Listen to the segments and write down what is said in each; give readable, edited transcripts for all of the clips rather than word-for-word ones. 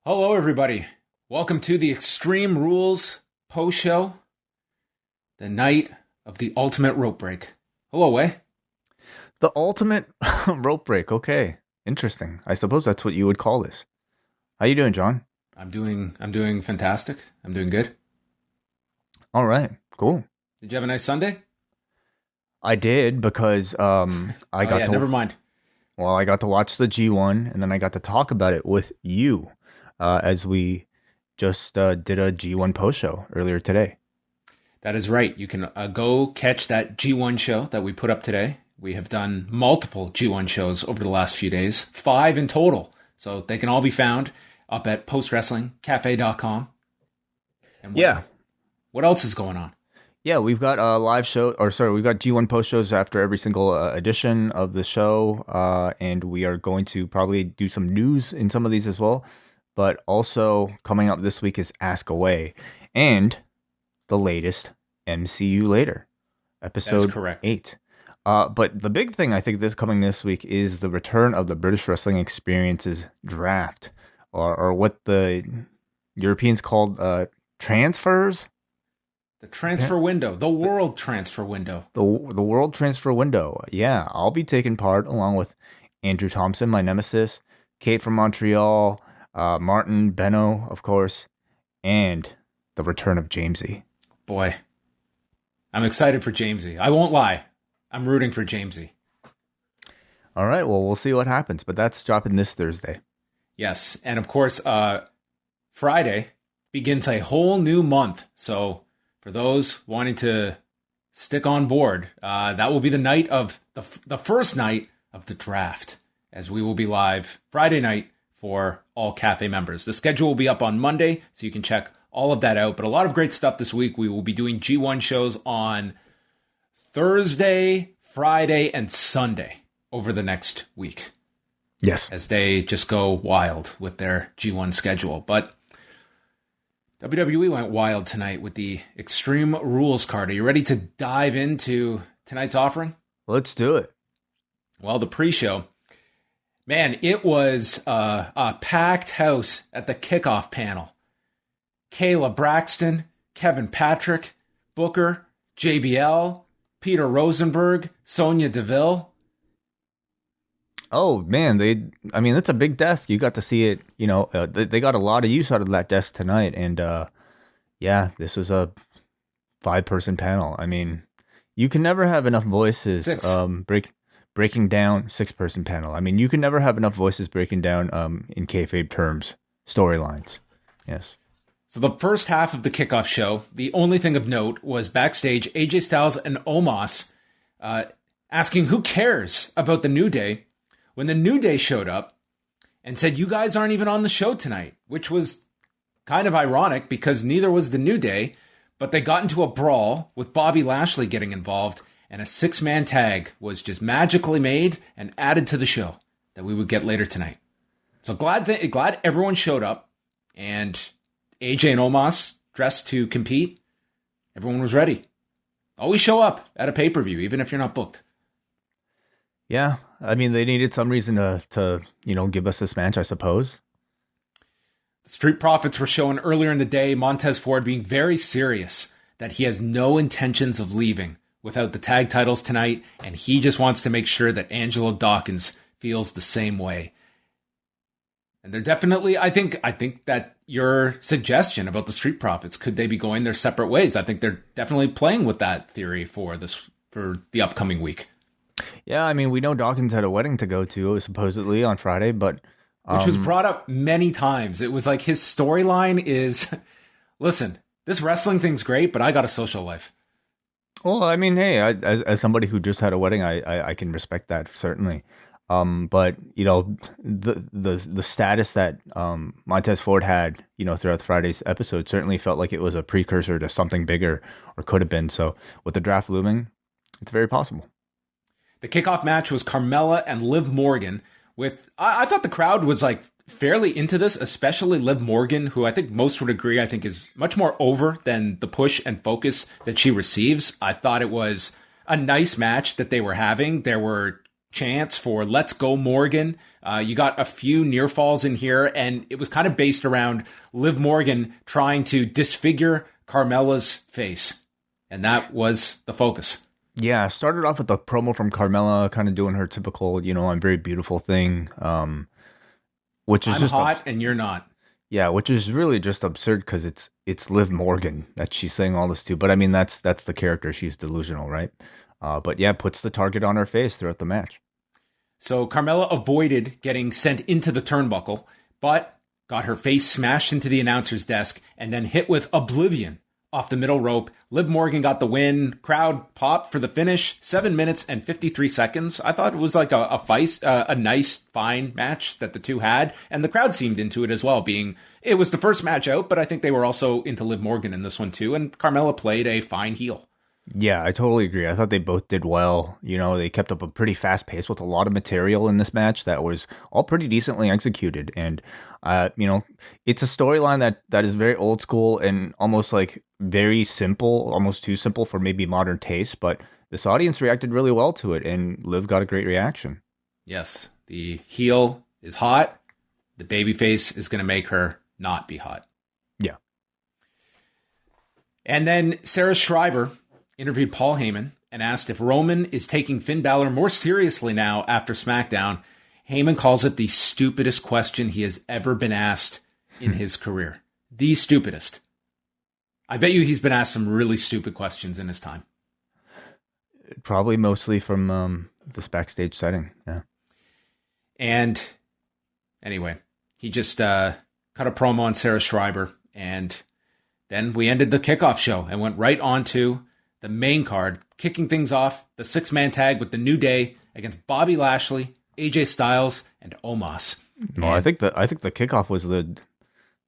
Hello, everybody. Welcome to the Extreme Rules post-show, the night of the ultimate rope break. Hello, Wai. The ultimate rope break. Okay, interesting. I suppose that's what you would call this. How you doing, John? I'm doing fantastic. I'm doing good. All right, cool. Did you have a nice Sunday? I did because Never mind. Well, I got to watch the G1 and then I got to talk about it with you as we just did a G1 post show earlier today. That is right. You can go catch that G1 show that we put up today. We have done multiple G1 shows over the last few days, 5 in total. So they can all be found up at postwrestlingcafe.com. And what else is going on? Yeah, we've got we've got G1 post shows after every single edition of the show, and we are going to probably do some news in some of these as well. But also coming up this week is Ask Away, and the latest MCU Later, episode 8. But the big thing I think coming this week is the return of the British Wrestling Experiences draft, or what the Europeans called transfers. The transfer window, the world transfer window. The world transfer window. Yeah, I'll be taking part along with Andrew Thompson, my nemesis, Kate from Montreal, Martin, Benno, of course, and the return of Jamesy. Boy, I'm excited for Jamesy. I won't lie. I'm rooting for Jamesy. All right, well, we'll see what happens, but that's dropping this Thursday. Yes, and of course, Friday begins a whole new month, so for those wanting to stick on board, that will be the night of the first night of the draft, as we will be live Friday night for all cafe members. The schedule will be up on Monday, so you can check all of that out. But a lot of great stuff this week. We will be doing G1 shows on Thursday, Friday, and Sunday over the next week. Yes. As they just go wild with their G1 schedule. But WWE went wild tonight with the Extreme Rules card. Are you ready to dive into tonight's offering? Let's do it. Well, the pre-show, man, it was a packed house at the kickoff panel. Kayla Braxton, Kevin Patrick, Booker, JBL, Peter Rosenberg, Sonya Deville. Oh, man, that's a big desk. You got to see it, they got a lot of use out of that desk tonight. And, this was a 5-person panel. I mean, you can never have enough voices breaking down 6-person panel. I mean, you can never have enough voices breaking down, in kayfabe terms, storylines. Yes. So the first half of the kickoff show, the only thing of note was backstage, AJ Styles and Omos asking who cares about the New Day, when the New Day showed up and said, you guys aren't even on the show tonight, which was kind of ironic because neither was the New Day, but they got into a brawl with Bobby Lashley getting involved, and a 6-man tag was just magically made and added to the show that we would get later tonight. So glad everyone showed up, and AJ and Omos dressed to compete. Everyone was ready. Always show up at a pay-per-view, even if you're not booked. Yeah, I mean, they needed some reason to give us this match, I suppose. The Street Profits were showing earlier in the day Montez Ford being very serious that he has no intentions of leaving without the tag titles tonight, and he just wants to make sure that Angelo Dawkins feels the same way. And they're definitely, I think that your suggestion about the Street Profits, could they be going their separate ways? I think they're definitely playing with that theory for the upcoming week. Yeah, I mean, we know Dawkins had a wedding to go to, supposedly, on Friday, but which was brought up many times. It was like his storyline is, listen, this wrestling thing's great, but I got a social life. Well, I mean, hey, as somebody who just had a wedding, I can respect that, certainly. But the status that Montez Ford had, throughout Friday's episode certainly felt like it was a precursor to something bigger, or could have been. So with the draft looming, it's very possible. The kickoff match was Carmella and Liv Morgan. I thought the crowd was like fairly into this, especially Liv Morgan, who I think most would agree, I think is much more over than the push and focus that she receives. I thought it was a nice match that they were having. There were chants for "Let's Go Morgan." You got a few near falls in here, and it was kind of based around Liv Morgan trying to disfigure Carmella's face, and that was the focus. Yeah, started off with a promo from Carmella, kind of doing her typical, I'm very beautiful thing, which is I'm just hot and you're not. Yeah, which is really just absurd because it's Liv Morgan that she's saying all this to. But I mean, that's the character. She's delusional, right? But yeah, puts the target on her face throughout the match. So Carmella avoided getting sent into the turnbuckle, but got her face smashed into the announcer's desk and then hit with Oblivion off the middle rope. Liv Morgan got the win. Crowd popped for the finish. 7 minutes and 53 seconds. I thought it was like a nice, fine match that the two had. And the crowd seemed into it as well, it was the first match out, but I think they were also into Liv Morgan in this one too. And Carmella played a fine heel. Yeah, I totally agree. I thought they both did well. They kept up a pretty fast pace with a lot of material in this match that was all pretty decently executed. And, it's a storyline that is very old school and almost like very simple, almost too simple for maybe modern taste. But this audience reacted really well to it, and Liv got a great reaction. Yes, the heel is hot. The babyface is going to make her not be hot. Yeah. And then Sarah Schreiber interviewed Paul Heyman and asked if Roman is taking Finn Balor more seriously now after SmackDown. Heyman calls it the stupidest question he has ever been asked in his career. The stupidest. I bet you he's been asked some really stupid questions in his time. Probably mostly from this backstage setting, yeah. And anyway, he just cut a promo on Sarah Schreiber, and then we ended the kickoff show and went right on to the main card, kicking things off, the 6-man tag with the New Day against Bobby Lashley, AJ Styles, and Omos. Well, I think the kickoff was the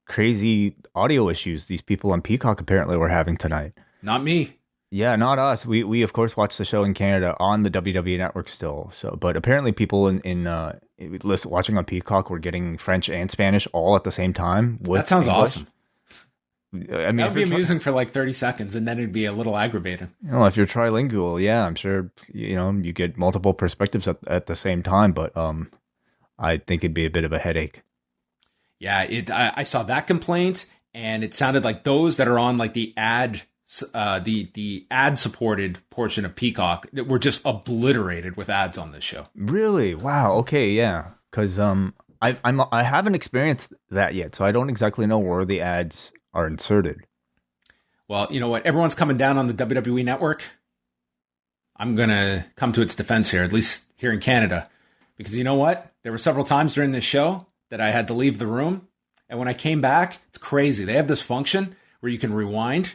crazy audio issues these people on Peacock apparently were having tonight. Not me. Yeah, not us. We of course watched the show in Canada on the WWE Network still. So, but apparently people in watching on Peacock were getting French and Spanish all at the same time. That sounds English. Awesome. I mean, that would be amusing for like 30 seconds, and then it'd be a little aggravating. If you're trilingual, yeah, I'm sure you get multiple perspectives at the same time. But I think it'd be a bit of a headache. Yeah, I saw that complaint, and it sounded like those that are on like the ad supported portion of Peacock that were just obliterated with ads on this show. Really? Wow. Okay. Yeah. Because I haven't experienced that yet, so I don't exactly know where the ads are inserted. Well, you know what? Everyone's coming down on the WWE Network. I'm gonna come to its defense here, at least here in Canada, because you know what? There were several times during this show that I had to leave the room, and when I came back, it's crazy. They have this function where you can rewind.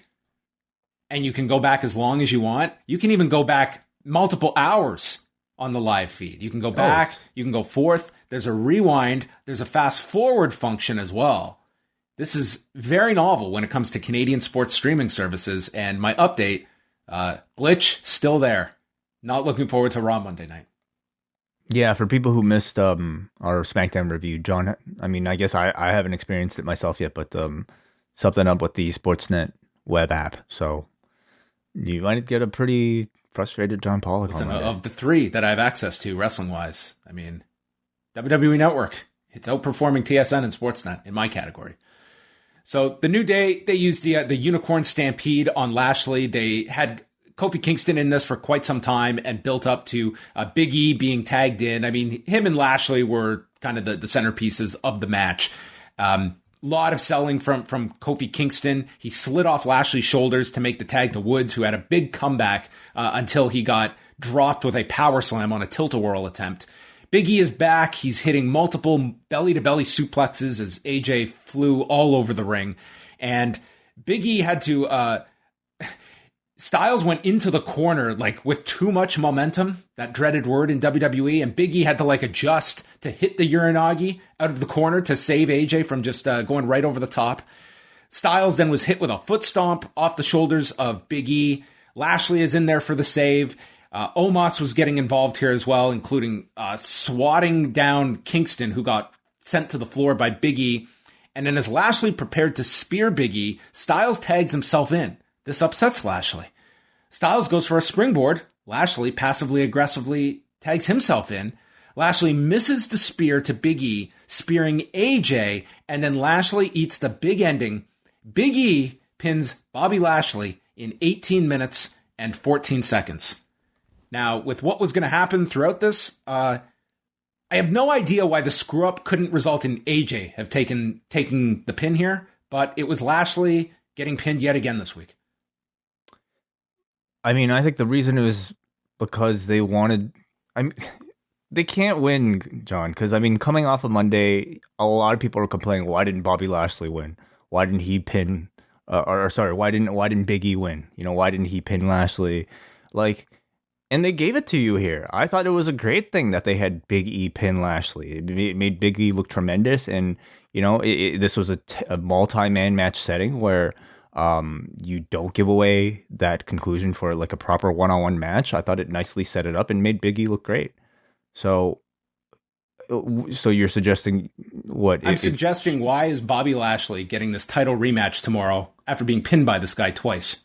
And you can go back as long as you want. You can even go back multiple hours on the live feed. You can go back, you can go forth. There's a rewind. There's a fast forward function as well. This is very novel when it comes to Canadian sports streaming services. And my update, glitch, still there. Not looking forward to Raw Monday night. Yeah, for people who missed our SmackDown review, John, I mean, I guess I haven't experienced it myself yet, but something up with the Sportsnet web app. So you might get a pretty frustrated John Pollock. Listen, of the three that I have access to wrestling-wise, I mean, WWE Network, it's outperforming TSN and Sportsnet in my category. So the New Day, they used the Unicorn Stampede on Lashley. They had Kofi Kingston in this for quite some time and built up to Big E being tagged in. I mean, him and Lashley were kind of the centerpieces of the match. Lot of selling from Kofi Kingston. He slid off Lashley's shoulders to make the tag to Woods, who had a big comeback until he got dropped with a power slam on a tilt-a-whirl attempt. Big E is back. He's hitting multiple belly-to-belly suplexes as AJ flew all over the ring. And Big E had to... Styles went into the corner like with too much momentum, that dreaded word in WWE, and Big E had to like adjust to hit the Uranagi out of the corner to save AJ from just going right over the top. Styles then was hit with a foot stomp off the shoulders of Big E. Lashley is in there for the save. Omos was getting involved here as well, including swatting down Kingston, who got sent to the floor by Big E. And then as Lashley prepared to spear Big E, Styles tags himself in. This upsets Lashley. Styles goes for a springboard. Lashley passively aggressively tags himself in. Lashley misses the spear to Big E, spearing AJ, and then Lashley eats the big ending. Big E pins Bobby Lashley in 18 minutes and 14 seconds. Now, with what was going to happen throughout this, I have no idea why the screw-up couldn't result in AJ have taking the pin here, but it was Lashley getting pinned yet again this week. I mean, I think the reason was because they wanted... They can't win, John, because, I mean, coming off of Monday, a lot of people are complaining, why didn't Bobby Lashley win? Why didn't he pin... why didn't Big E win? You know, why didn't he pin Lashley? Like... And they gave it to you here. I thought it was a great thing that they had Big E pin Lashley. It made Big E look tremendous. And, you know, this was a multi-man match setting where you don't give away that conclusion for like a proper one-on-one match. I thought it nicely set it up and made Big E look great. So you're suggesting what? I'm suggesting why is Bobby Lashley getting this title rematch tomorrow after being pinned by this guy twice?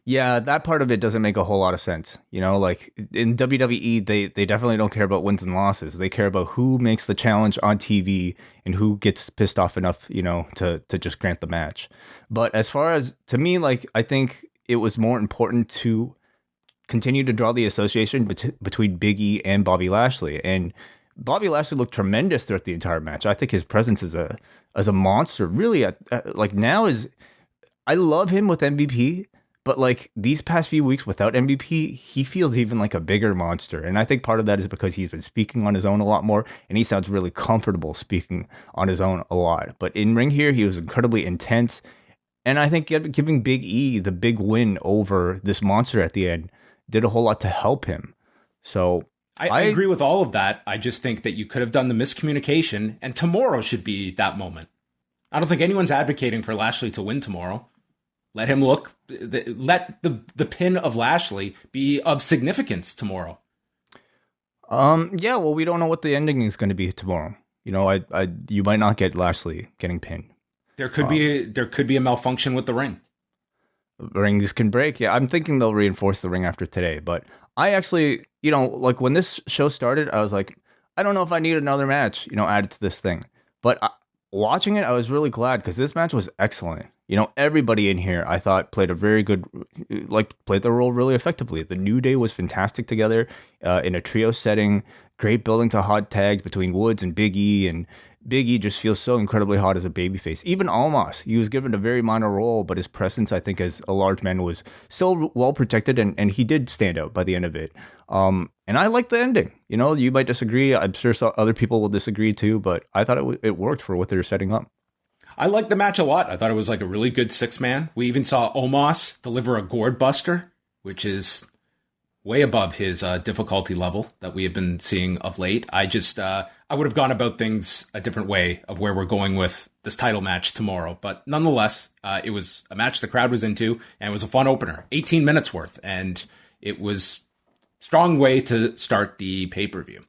Yeah, that part of it doesn't make a whole lot of sense. You know, like in WWE, they definitely don't care about wins and losses. They care about who makes the challenge on TV and who gets pissed off enough, you know, to just grant the match. But as far as, to me, like, I think it was more important to continue to draw the association between Big E and Bobby Lashley. And Bobby Lashley looked tremendous throughout the entire match. I think his presence as a monster really, like now is, I love him with MVP. But like these past few weeks without MVP, he feels even like a bigger monster. And I think part of that is because he's been speaking on his own a lot more, and he sounds really comfortable speaking on his own a lot. But in ring here, he was incredibly intense. And I think giving Big E the big win over this monster at the end did a whole lot to help him. So I agree with all of that. I just think that you could have done the miscommunication, and tomorrow should be that moment. I don't think anyone's advocating for Lashley to win tomorrow. Let him look. Let the pin of Lashley be of significance tomorrow. Yeah. Well, we don't know what the ending is going to be tomorrow. You know, you might not get Lashley getting pinned. There could be a malfunction with the ring. Rings can break. Yeah, I'm thinking they'll reinforce the ring after today. But I actually, you know, like when this show started, I was like, I don't know if I need another match, you know, added to this thing. But watching it, I was really glad because this match was excellent. You know, everybody in here, I thought, played played their role really effectively. The New Day was fantastic together in a trio setting. Great building to hot tags between Woods and Big E. And Big E just feels so incredibly hot as a babyface. Even Almas, he was given a very minor role, but his presence, I think, as a large man was still well protected, and he did stand out by the end of it. And I like the ending. You know, you might disagree. I'm sure other people will disagree too, but I thought it worked for what they were setting up. I liked the match a lot. I thought it was like a really good 6-man. We even saw Omos deliver a gourd buster, which is way above his difficulty level that we have been seeing of late. I would have gone about things a different way of where we're going with this title match tomorrow. But nonetheless, it was a match the crowd was into, and it was a fun opener. 18 minutes worth, and it was a strong way to start the pay-per-view.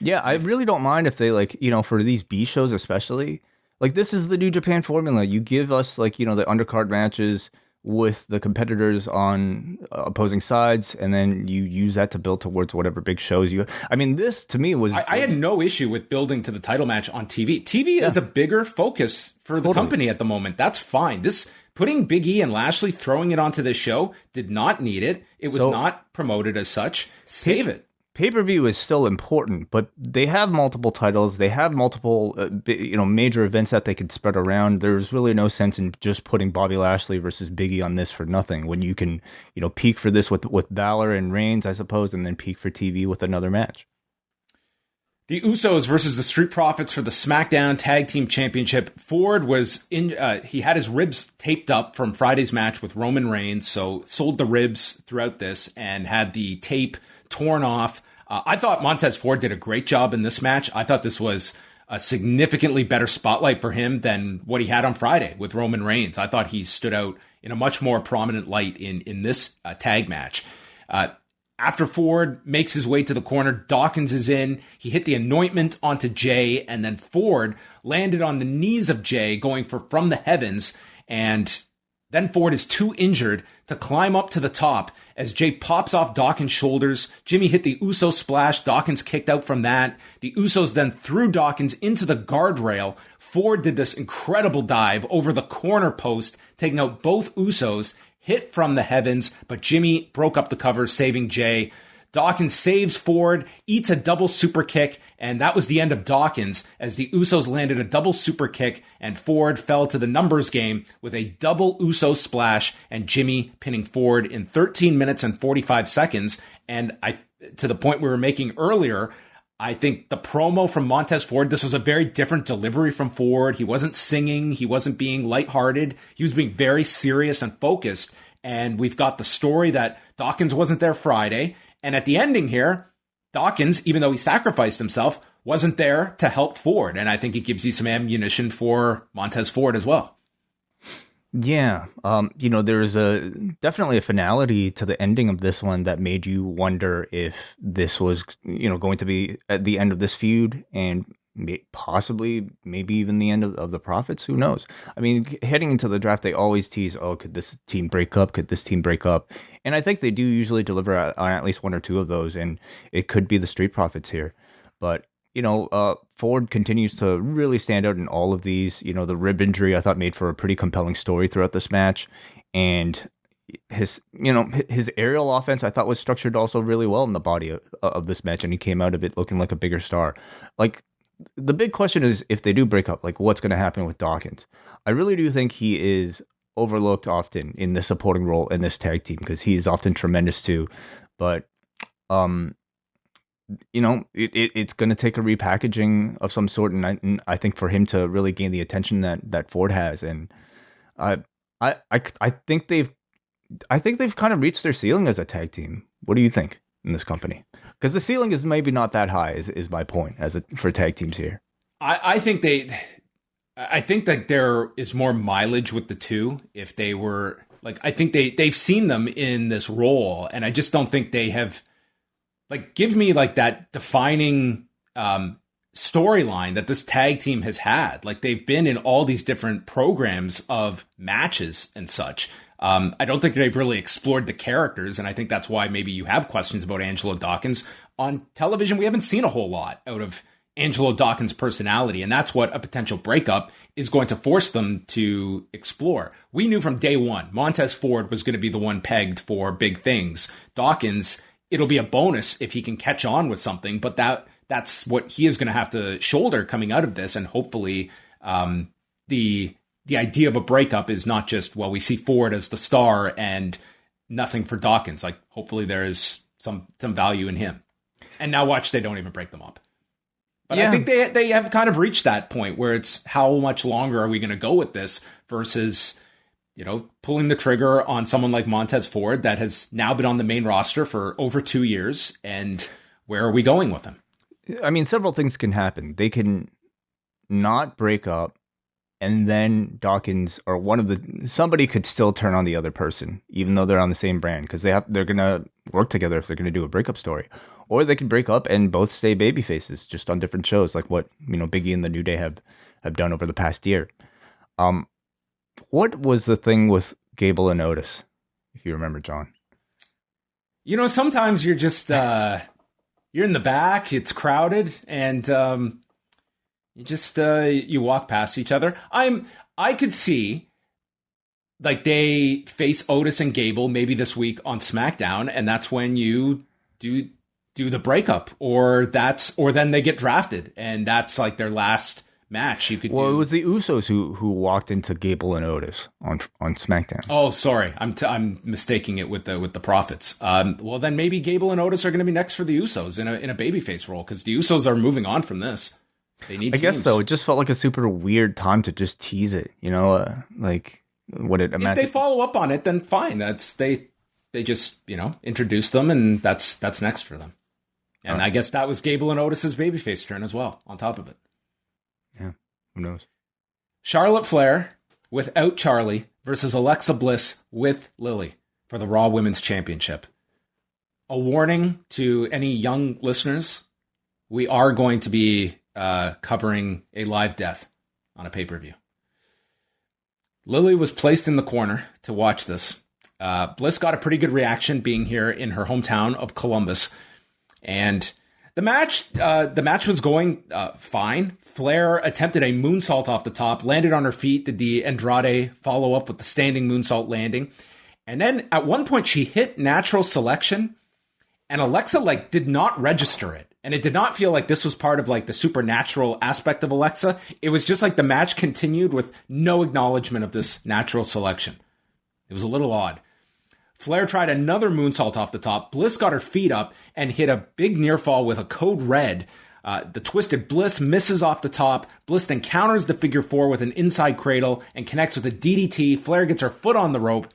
Yeah, I really don't mind if they, like, you know, for these B shows especially, like, this is the New Japan formula. You give us, like, you know, the undercard matches with the competitors on opposing sides, and then you use that to build towards whatever big shows you... I mean, this, to me, was... I had no issue with building to the title match on TV. TV is a bigger focus for the company at the moment. That's fine. Putting Big E and Lashley, throwing it onto this show, did not need it. It was not promoted as such. Save it. Pay-per-view is still important, but they have multiple titles. They have multiple, major events that they could spread around. There's really no sense in just putting Bobby Lashley versus Big E on this for nothing when you can, you know, peak for this with Bálor and Reigns, I suppose, and then peak for TV with another match. The Usos versus the Street Profits for the SmackDown Tag Team Championship. Ford was he had his ribs taped up from Friday's match with Roman Reigns, so sold the ribs throughout this and had the tape torn off. I thought Montez Ford did a great job in this match. I thought this was a significantly better spotlight for him than what he had on Friday with Roman Reigns. I thought he stood out in a much more prominent light in this tag match. After Ford makes his way to the corner, Dawkins is in. He hit the anointment onto Jay, and then Ford landed on the knees of Jay, going for from the heavens. And Then Ford is too injured to climb up to the top as Jay pops off Dawkins' shoulders. Jimmy hit the Uso splash. Dawkins kicked out from that. The Usos then threw Dawkins into the guardrail. Ford did this incredible dive over the corner post, taking out both Usos, hit from the heavens, but Jimmy broke up the cover, saving Jay. Dawkins saves Ford, eats a double super kick, and that was the end of Dawkins as the Usos landed a double super kick and Ford fell to the numbers game with a double Uso splash and Jimmy pinning Ford in 13 minutes and 45 seconds. And to the point we were making earlier, I think the promo from Montez Ford, this was a very different delivery from Ford. He wasn't singing. He wasn't being lighthearted. He was being very serious and focused. And we've got the story that Dawkins wasn't there Friday. And at the ending here, Dawkins, even though he sacrificed himself, wasn't there to help Ford. And I think it gives you some ammunition for Montez Ford as well. Yeah. There's definitely a finality to the ending of this one that made you wonder if this was, going to be at the end of this feud and possibly maybe even the end of the Profits. Who knows? I mean, heading into the draft, they always tease, could this team break up? Could this team break up? And I think they do usually deliver on at least one or two of those, and it could be the Street Profits here. But, Ford continues to really stand out in all of these. The rib injury I thought made for a pretty compelling story throughout this match. And his aerial offense I thought was structured also really well in the body of this match, and he came out of it looking like a bigger star. Like, the big question is, if they do break up, like, what's going to happen with Dawkins? I really do think he is overlooked often in the supporting role in this tag team because he is often tremendous too. But, it's going to take a repackaging of some sort, and I think for him to really gain the attention that Ford has, and I think they've kind of reached their ceiling as a tag team. What do you think in this company? Because the ceiling is maybe not that high, is my point for tag teams here. I think that there is more mileage with the two. If they were I think they've seen them in this role, and I just don't think they have give me that defining storyline that this tag team has had. They've been in all these different programs of matches and such. I don't think they've really explored the characters, and I think that's why maybe you have questions about Angelo Dawkins. On television, we haven't seen a whole lot out of Angelo Dawkins' personality, and that's what a potential breakup is going to force them to explore. We knew from day one, Montez Ford was going to be the one pegged for big things. Dawkins, it'll be a bonus if he can catch on with something, but that's what he is going to have to shoulder coming out of this, and hopefully the idea of a breakup is not just, we see Ford as the star and nothing for Dawkins. Hopefully there is some value in him. And now watch, they don't even break them up. But yeah. I think they have kind of reached that point where it's how much longer are we going to go with this versus, pulling the trigger on someone like Montez Ford that has now been on the main roster for over 2 years. And where are we going with him? I mean, several things can happen. They can not break up, and then Dawkins or somebody could still turn on the other person, even though they're on the same brand, because they're gonna work together if they're gonna do a breakup story, or they can break up and both stay baby faces just on different shows, like what Biggie and the New Day have done over the past year. What was the thing with Gable and Otis, if you remember, John? Sometimes you're just you're in the back, it's crowded, and you just you walk past each other. I could see they face Otis and Gable maybe this week on SmackDown, and that's when you do the breakup, or then they get drafted, and that's their last match. It was the Usos who walked into Gable and Otis on SmackDown. Oh, sorry, I'm mistaking it with the Profits. Well, then maybe Gable and Otis are going to be next for the Usos in a babyface role, because the Usos are moving on from this. They need teams. Guess so. It just felt like a super weird time to just tease it, what it If they follow up on it, then fine. That's they just introduce them, and that's next for them. And I guess that was Gable and Otis's babyface turn as well. On top of it, yeah, who knows? Charlotte Flair without Charlie versus Alexa Bliss with Lilly for the Raw Women's Championship. A warning to any young listeners: we are going to be covering a live death on a pay-per-view. Lilly was placed in the corner to watch this. Bliss got a pretty good reaction being here in her hometown of Columbus. And the match was going fine. Flair attempted a moonsault off the top, landed on her feet, did the Andrade follow up with the standing moonsault landing. And then at one point she hit natural selection, and Alexa did not register it. And it did not feel like this was part of the supernatural aspect of Alexa. It was just the match continued with no acknowledgement of this natural selection. It was a little odd. Flair tried another moonsault off the top. Bliss got her feet up and hit a big near fall with a code red. The twisted Bliss misses off the top. Bliss then counters the figure four with an inside cradle and connects with a DDT. Flair gets her foot on the rope.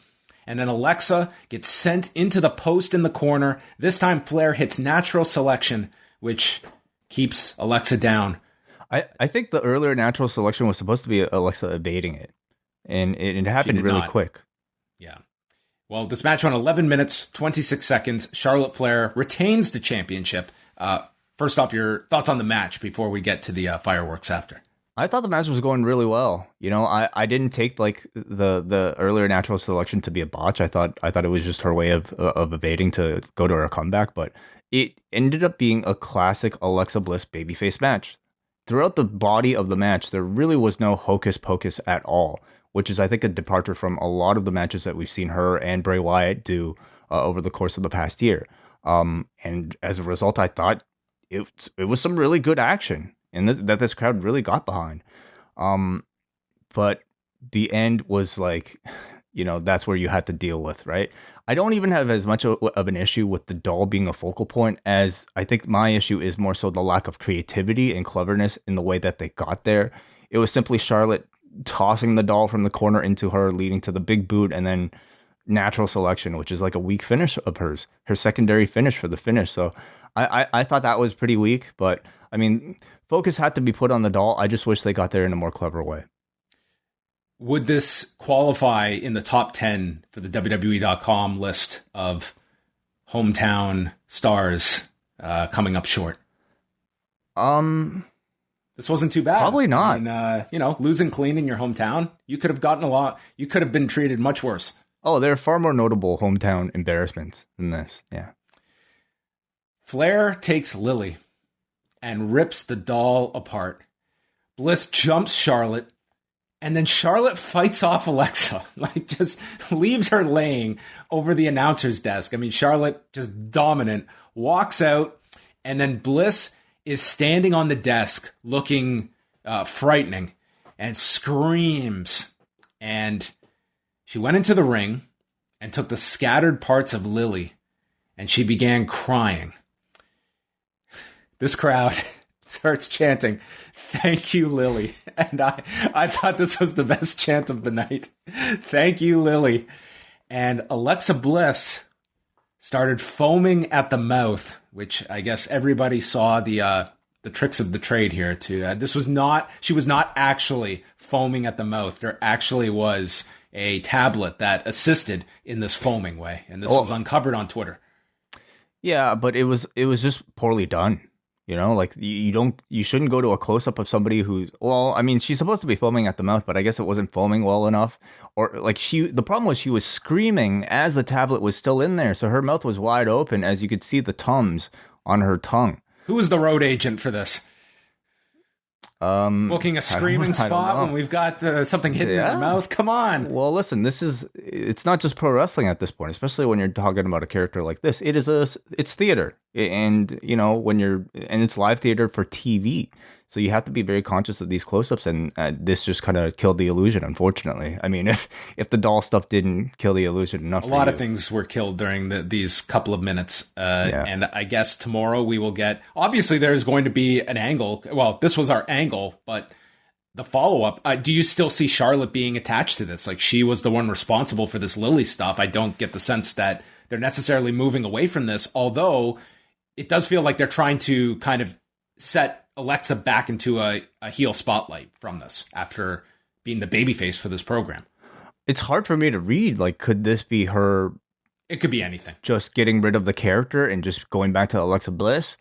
And then Alexa gets sent into the post in the corner. This time Flair hits natural selection, which keeps Alexa down. I think the earlier natural selection was supposed to be Alexa evading it. And it happened really quick. Yeah. Well, this match went 11 minutes, 26 seconds. Charlotte Flair retains the championship. First off, your thoughts on the match before we get to the fireworks after. I thought the match was going really well. I didn't take the earlier natural selection to be a botch. I thought it was just her way of evading to go to her comeback, but it ended up being a classic Alexa Bliss babyface match. Throughout the body of the match, there really was no hocus pocus at all, which is, I think, a departure from a lot of the matches that we've seen her and Bray Wyatt do over the course of the past year. And as a result, I thought it was some really good action and that this crowd really got behind. But the end was that's where you had to deal with, right? I don't even have as much of an issue with the doll being a focal point as I think my issue is more so the lack of creativity and cleverness in the way that they got there. It was simply Charlotte tossing the doll from the corner into her, leading to the big boot, and then natural selection, which is a weak finish of hers, her secondary finish for the finish. So I thought that was pretty weak, but I mean, focus had to be put on the doll. I just wish they got there in a more clever way. Would this qualify in the top 10 for the WWE.com list of hometown stars coming up short? This wasn't too bad. Probably not. I mean, losing clean in your hometown, you could have gotten a lot. You could have been treated much worse. Oh, there are far more notable hometown embarrassments than this. Yeah. Flair takes Lilly and rips the doll apart. Bliss jumps Charlotte, and then Charlotte fights off Alexa, just leaves her laying over the announcer's desk. I mean, Charlotte, just dominant, walks out, and then Bliss is standing on the desk looking frightening and screams. And she went into the ring and took the scattered parts of Lilly, and she began crying. This crowd starts chanting, "Thank you, Lilly." And I thought this was the best chant of the night. "Thank you, Lilly." And Alexa Bliss started foaming at the mouth, which I guess everybody saw the tricks of the trade here too. She was not actually foaming at the mouth. There actually was a tablet that assisted in this foaming way, and this was uncovered on Twitter. Yeah, but it was just poorly done. You shouldn't go to a close up of somebody who's, well, I mean, she's supposed to be foaming at the mouth, but I guess it wasn't foaming well enough. Or the problem was she was screaming as the tablet was still in there. So her mouth was wide open as you could see the Tums on her tongue. Who was the road agent for this? Booking a screaming spot when we've got something hidden in our mouth. Come on. Well, listen, it's not just pro wrestling at this point, especially when you're talking about a character like this. It's theater, and it's live theater for TV. So you have to be very conscious of these close-ups, and this just kind of killed the illusion, unfortunately. I mean, if the doll stuff didn't kill the illusion enough, a lot of things were killed during these couple of minutes. And I guess tomorrow we will get, obviously there's going to be an angle. Well, this was our angle, but the follow-up, do you still see Charlotte being attached to this? She was the one responsible for this Lilly stuff. I don't get the sense that they're necessarily moving away from this, although it does feel like they're trying to kind of set Alexa back into a heel spotlight from this after being the babyface for this program. It's hard for me to read. Could this be her? It could be anything. Just getting rid of the character and just going back to Alexa Bliss.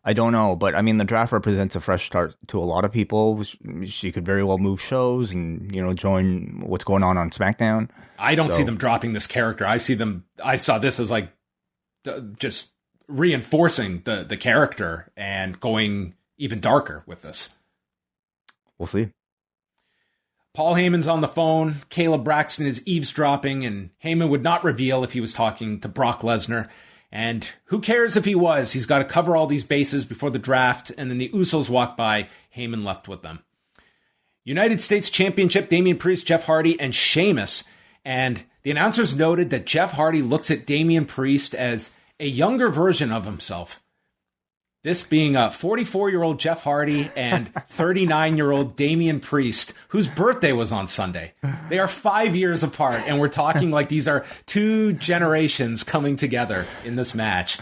I don't know, but I mean, the draft represents a fresh start to a lot of people. She could very well move shows and, join what's going on SmackDown. I don't see them dropping this character. I saw this as like just reinforcing the character and going even darker with this. We'll see. Paul Heyman's on the phone. Caleb Braxton is eavesdropping, and Heyman would not reveal if he was talking to Brock Lesnar. And who cares if he was? He's got to cover all these bases before the draft, and then the Usos walk by. Heyman left with them. United States Championship, Damian Priest, Jeff Hardy, and Sheamus. And the announcers noted that Jeff Hardy looks at Damian Priest as a younger version of himself. This being a 44-year-old Jeff Hardy and 39-year-old Damian Priest, whose birthday was on Sunday. They are 5 years apart, and we're talking like these are two generations coming together in this match.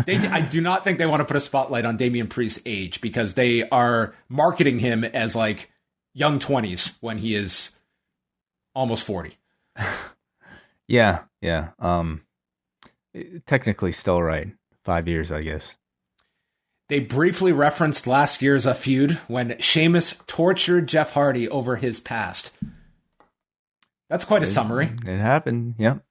I do not think they want to put a spotlight on Damian Priest's age, because they are marketing him as like young 20s when he is almost 40. Yeah. Technically still right. 5 years, I guess. They briefly referenced last year's feud when Sheamus tortured Jeff Hardy over his past. That's quite a summary. It happened, yep.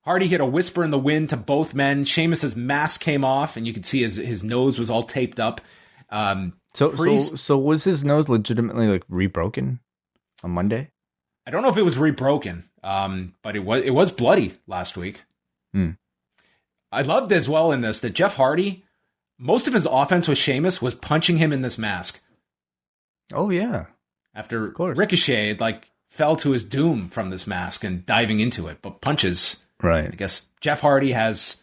Hardy hit a whisper in the wind to both men. Sheamus's mask came off, and you could see his nose was all taped up. So was his nose legitimately like rebroken on Monday? I don't know if it was rebroken, but it was bloody last week. I loved as well in this that Jeff Hardy, most of his offense with Sheamus was punching him in this mask. Oh, yeah. After Ricochet fell to his doom from this mask and diving into it. But punches, right. I guess Jeff Hardy has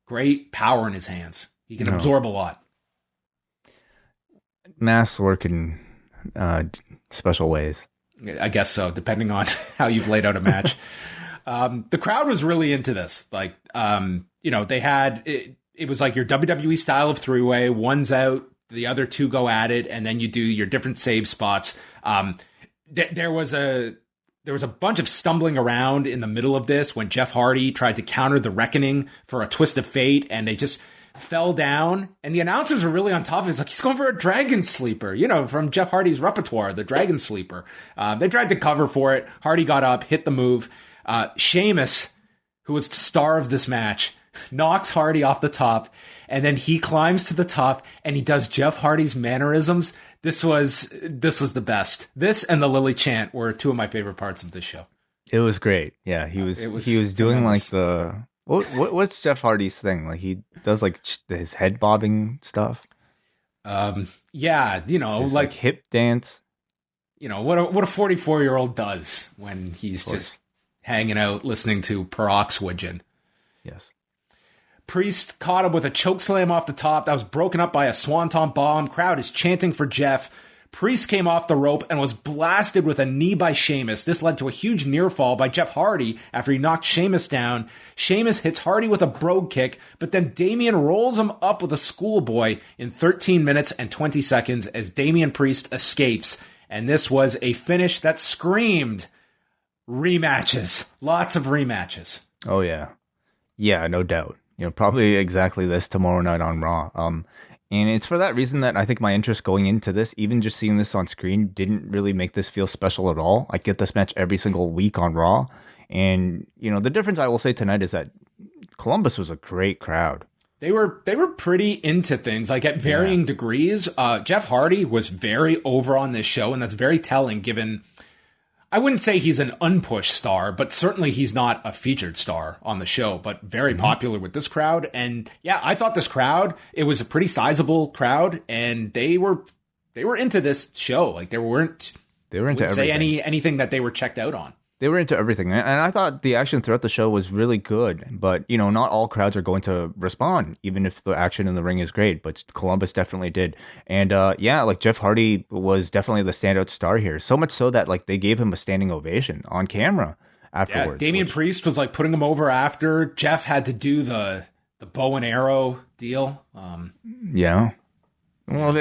great power in his hands. He can absorb a lot. Masks work in special ways. I guess so, depending on how you've laid out a match. The crowd was really into this. They had... It was like your WWE style of three-way. One's out, the other two go at it, and then you do your different save spots. There was a bunch of stumbling around in the middle of this when Jeff Hardy tried to counter the Reckoning for a twist of fate, and they just fell down. And the announcers were really on top of it. It's like, he's going for a Dragon Sleeper, from Jeff Hardy's repertoire, the Dragon Sleeper. They tried to cover for it. Hardy got up, hit the move. Sheamus, who was the star of this match, knocks Hardy off the top, and then he climbs to the top and he does Jeff Hardy's mannerisms. This was the best. This and the Lilly chant were two of my favorite parts of this show. It was great. Yeah, he was doing tremendous. Like the what's Jeff Hardy's thing? Like he does like his head bobbing stuff. Yeah, his, like hip dance. What a 44-year-old does when he's just hanging out listening to Peroxygen. Yes. Priest caught him with a chokeslam off the top that was broken up by a swanton bomb. Crowd is chanting for Jeff. Priest came off the rope and was blasted with a knee by Sheamus. This led to a huge near fall by Jeff Hardy after he knocked Sheamus down. Sheamus hits Hardy with a brogue kick, but then Damian rolls him up with a schoolboy in 13 minutes and 20 seconds as Damian Priest escapes. And this was a finish that screamed rematches. Lots of rematches. Oh, yeah. Yeah, no doubt. Probably exactly this tomorrow night on Raw. And it's for that reason that I think my interest going into this, even just seeing this on screen, didn't really make this feel special at all. I get this match every single week on Raw. And, the difference I will say tonight is that Columbus was a great crowd. They were pretty into things, like at varying degrees. Jeff Hardy was very over on this show, and that's very telling given... I wouldn't say he's an unpushed star, but certainly he's not a featured star on the show, but very popular with this crowd. And yeah, I thought this crowd, it was a pretty sizable crowd, and they were into this show. Like they were into everything. Say anything that they were checked out on. They were into everything. And I thought the action throughout the show was really good. But, not all crowds are going to respond, even if the action in the ring is great. But Columbus definitely did. And, Jeff Hardy was definitely the standout star here. So much so that, they gave him a standing ovation on camera afterwards. Yeah, Damian Priest was, putting him over after. Jeff had to do the bow and arrow deal. Yeah. Well,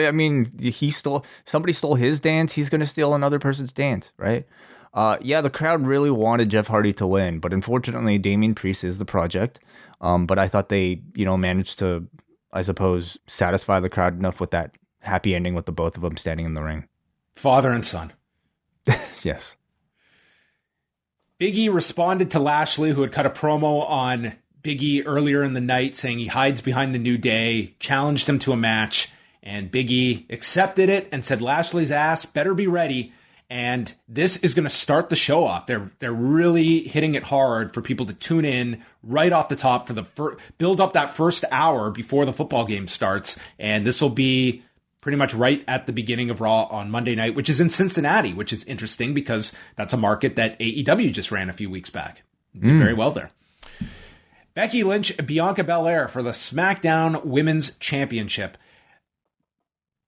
somebody stole his dance. He's going to steal another person's dance, right? The crowd really wanted Jeff Hardy to win, but unfortunately, Damian Priest is the project. But I thought they, managed to I suppose, satisfy the crowd enough with that happy ending with the both of them standing in the ring. Father and son. Yes. Big E responded to Lashley, who had cut a promo on Big E earlier in the night saying he hides behind the New Day, challenged him to a match, and Big E accepted it and said Lashley's ass better be ready. And this is going to start the show off. They're really hitting it hard for people to tune in right off the top for the build up that first hour before the football game starts. And this will be pretty much right at the beginning of Raw on Monday night, which is in Cincinnati, which is interesting because that's a market that AEW just ran a few weeks back. Did very well there. Becky Lynch and Bianca Belair for the SmackDown Women's Championship.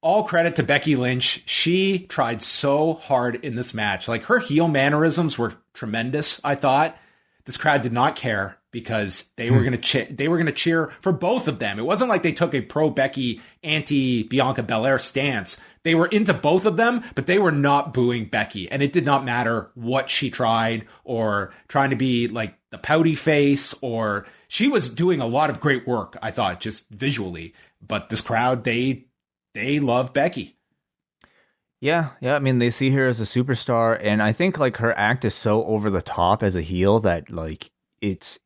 All credit to Becky Lynch. She tried so hard in this match. Like, her heel mannerisms were tremendous, I thought. This crowd did not care because they were going to cheer for both of them. It wasn't like they took a pro Becky, anti Bianca Belair stance. They were into both of them, but they were not booing Becky. And it did not matter what she tried or trying to be like the pouty face, or she was doing a lot of great work, I thought, just visually. But this crowd, they love Becky. Yeah. I mean, they see her as a superstar, and I think like her act is so over the top as a heel that like it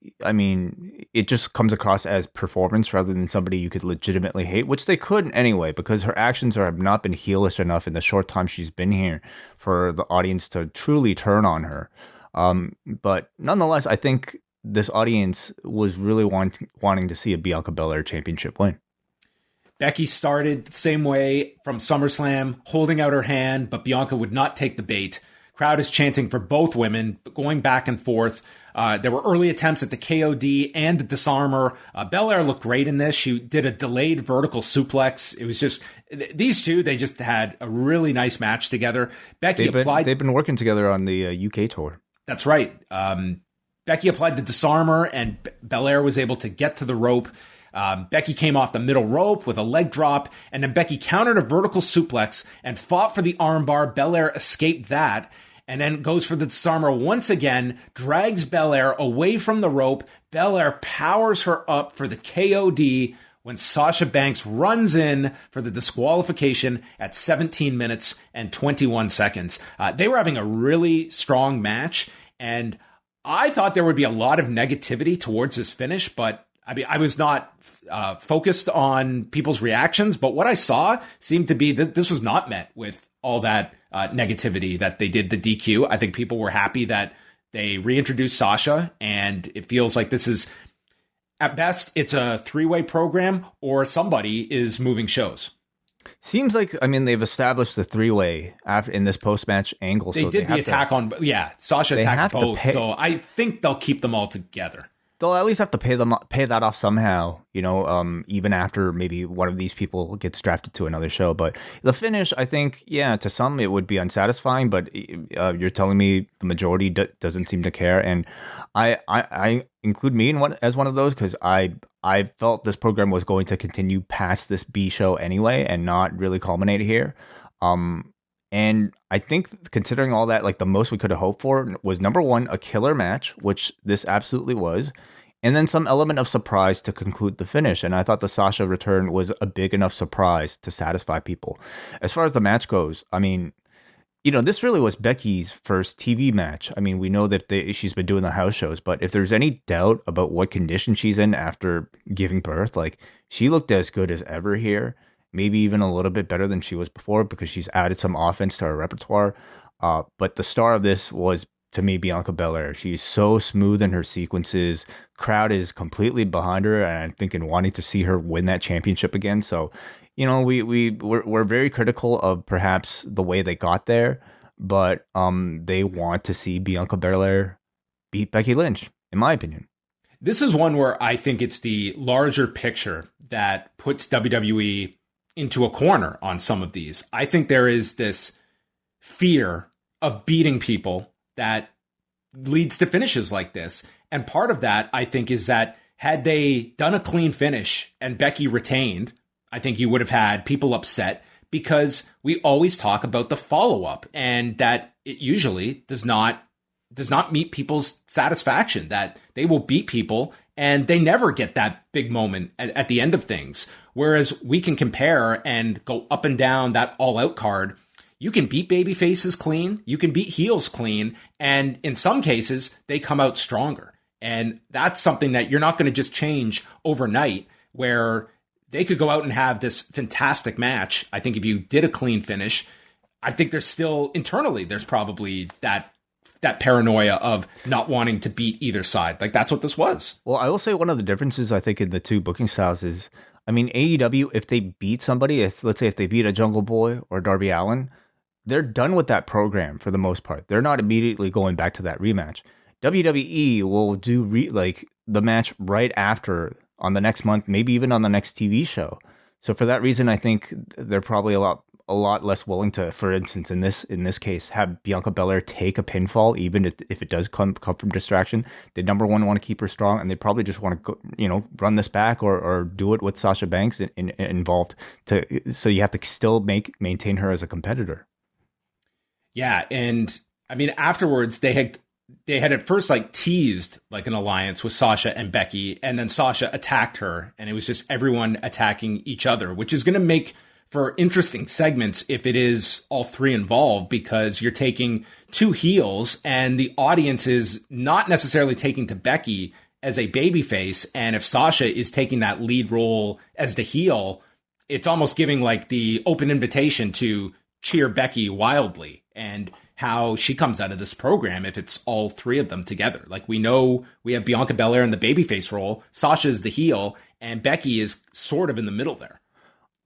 just comes across as performance rather than somebody you could legitimately hate, which they couldn't anyway, because her actions have not been heelish enough in the short time she's been here for the audience to truly turn on her. But nonetheless, I think this audience was really wanting to see a Bianca Belair championship win. Becky started the same way from SummerSlam, holding out her hand, but Bianca would not take the bait. Crowd is chanting for both women, going back and forth. There were early attempts at the KOD and the disarmer. Belair looked great in this. She did a delayed vertical suplex. It was just, these two, they just had a really nice match together. They've been working together on the UK tour. That's right. Becky applied the disarmer, and Belair was able to get to the rope. Becky came off the middle rope with a leg drop, and then Becky countered a vertical suplex and fought for the armbar. Belair escaped that, and then goes for the disarmer once again, drags Belair away from the rope. Belair powers her up for the KOD when Sasha Banks runs in for the disqualification at 17 minutes and 21 seconds. They were having a really strong match, and I thought there would be a lot of negativity towards this finish, but I mean, I was not focused on people's reactions, but what I saw seemed to be that this was not met with all that negativity that they did the DQ. I think people were happy that they reintroduced Sasha, and it feels like this is, at best, it's a three-way program or somebody is moving shows. Seems like, I mean, they've established the three-way in this post-match angle. They did the attack Sasha attacked both, so I think they'll keep them all together. They'll at least have to pay that off somehow, even after maybe one of these people gets drafted to another show. But the finish, I think, to some it would be unsatisfying, but you're telling me the majority doesn't seem to care. And I include me as one of those, because I felt this program was going to continue past this B show anyway and not really culminate here. And I think, considering all that, like, the most we could have hoped for was, number one, a killer match, which this absolutely was, and then some element of surprise to conclude the finish. And I thought the Sasha return was a big enough surprise to satisfy people. As far as the match goes, I mean, this really was Becky's first TV match. I mean, we know that she's been doing the house shows, but if there's any doubt about what condition she's in after giving birth, like, she looked as good as ever here. Maybe even a little bit better than she was before, because she's added some offense to her repertoire. But the star of this was, to me, Bianca Belair. She's so smooth in her sequences. Crowd is completely behind her, and I'm thinking wanting to see her win that championship again. So, we're very critical of perhaps the way they got there, but they want to see Bianca Belair beat Becky Lynch, in my opinion. This is one where I think it's the larger picture that puts WWE into a corner on some of these. I think there is this fear of beating people that leads to finishes like this. And part of that, I think, is that had they done a clean finish and Becky retained, I think you would have had people upset, because we always talk about the follow-up and that it usually does not does not meet people's satisfaction, that they will beat people and they never get that big moment at the end of things. Whereas we can compare and go up and down that all out card. You can beat baby faces clean. You can beat heels clean. And in some cases, they come out stronger. And that's something that you're not going to just change overnight, where they could go out and have this fantastic match. I think if you did a clean finish, I think there's still internally, there's probably that paranoia of not wanting to beat either side. Like, that's what this was. Well, I will say one of the differences I think in the two booking styles is, I mean, AEW, if they beat somebody, let's say if they beat a Jungle Boy or Darby Allin, they're done with that program for the most part. They're not immediately going back to that rematch. WWE will do the match right after on the next month, maybe even on the next TV show. So for that reason, I think they're probably a lot less willing to, for instance, in this case, have Bianca Belair take a pinfall, even if it does come from distraction. They number one want to keep her strong, and they probably just want to go, run this back or do it with Sasha Banks involved. So you have to still maintain her as a competitor. Yeah, and I mean, afterwards they had at first teased an alliance with Sasha and Becky, and then Sasha attacked her, and it was just everyone attacking each other, which is going to make for interesting segments if it is all three involved, because you're taking two heels and the audience is not necessarily taking to Becky as a babyface. And if Sasha is taking that lead role as the heel, it's almost giving the open invitation to cheer Becky wildly, and how she comes out of this program if it's all three of them together. We know we have Bianca Belair in the babyface role, Sasha is the heel, and Becky is sort of in the middle there.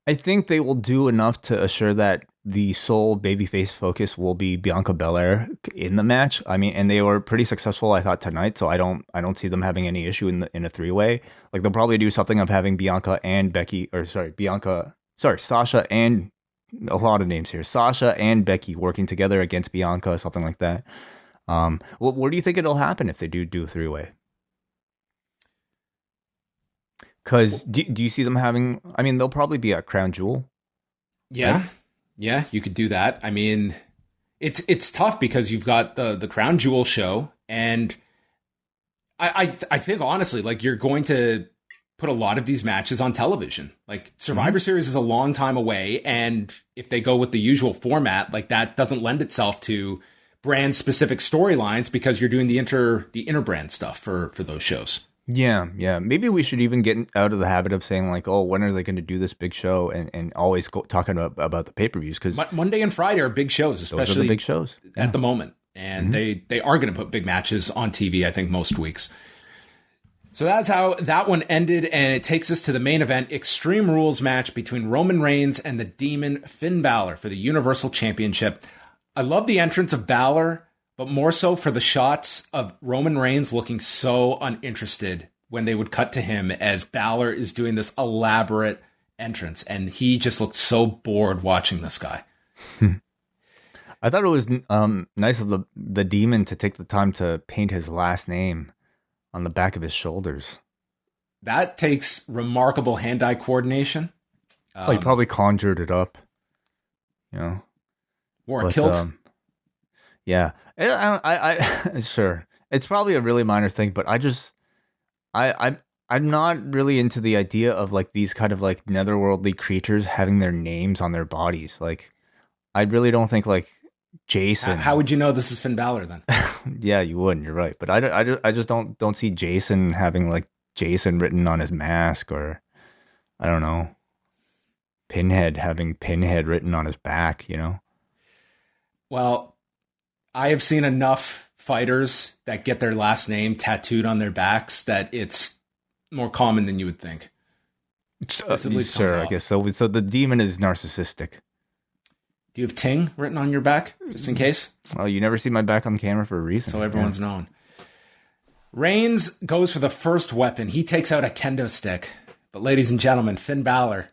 I think they will do enough to assure that the sole babyface focus will be Bianca Belair in the match. I mean, and they were pretty successful, I thought, tonight. So I don't see them having any issue in a three-way. They'll probably do something of having Sasha and a lot of names here, Sasha and Becky working together against Bianca, something like that. Where do you think it'll happen if they do a three-way? Because do you see them having? I mean, they'll probably be at Crown Jewel. Yeah, right? Yeah, you could do that. I mean, it's tough because you've got the Crown Jewel show, and I think honestly, you're going to put a lot of these matches on television. Survivor Series is a long time away, and if they go with the usual format, that doesn't lend itself to brand specific storylines, because you're doing the inter brand stuff for those shows. Yeah. Maybe we should even get out of the habit of saying when are they going to do this big show, and always talking about the pay-per-views, because Monday and Friday are big shows, especially those are the big shows at the moment, and they are going to put big matches on TV, I think, most weeks. So that's how that one ended, and it takes us to the main event, Extreme Rules match between Roman Reigns and the Demon Finn Balor for the Universal Championship. I love the entrance of Balor, but more so for the shots of Roman Reigns looking so uninterested when they would cut to him as Balor is doing this elaborate entrance, and he just looked so bored watching this guy. I thought it was nice of the Demon to take the time to paint his last name on the back of his shoulders. That takes remarkable hand-eye coordination. He probably conjured it up, Wore a kilt. Yeah, I sure, it's probably a really minor thing, but I'm not really into the idea of these kind of netherworldly creatures having their names on their bodies. I really don't think Jason. How would you know this is Finn Balor then? Yeah, you wouldn't. You're right, but I just don't see Jason having Jason written on his mask, or I don't know, Pinhead having Pinhead written on his back. Well, I have seen enough fighters that get their last name tattooed on their backs that it's more common than you would think. Sure, I guess so. So the Demon is narcissistic. Do you have Ting written on your back, just in case? Oh, you never see my back on camera for a reason. So everyone's known. Reigns goes for the first weapon. He takes out a kendo stick. But ladies and gentlemen, Finn Balor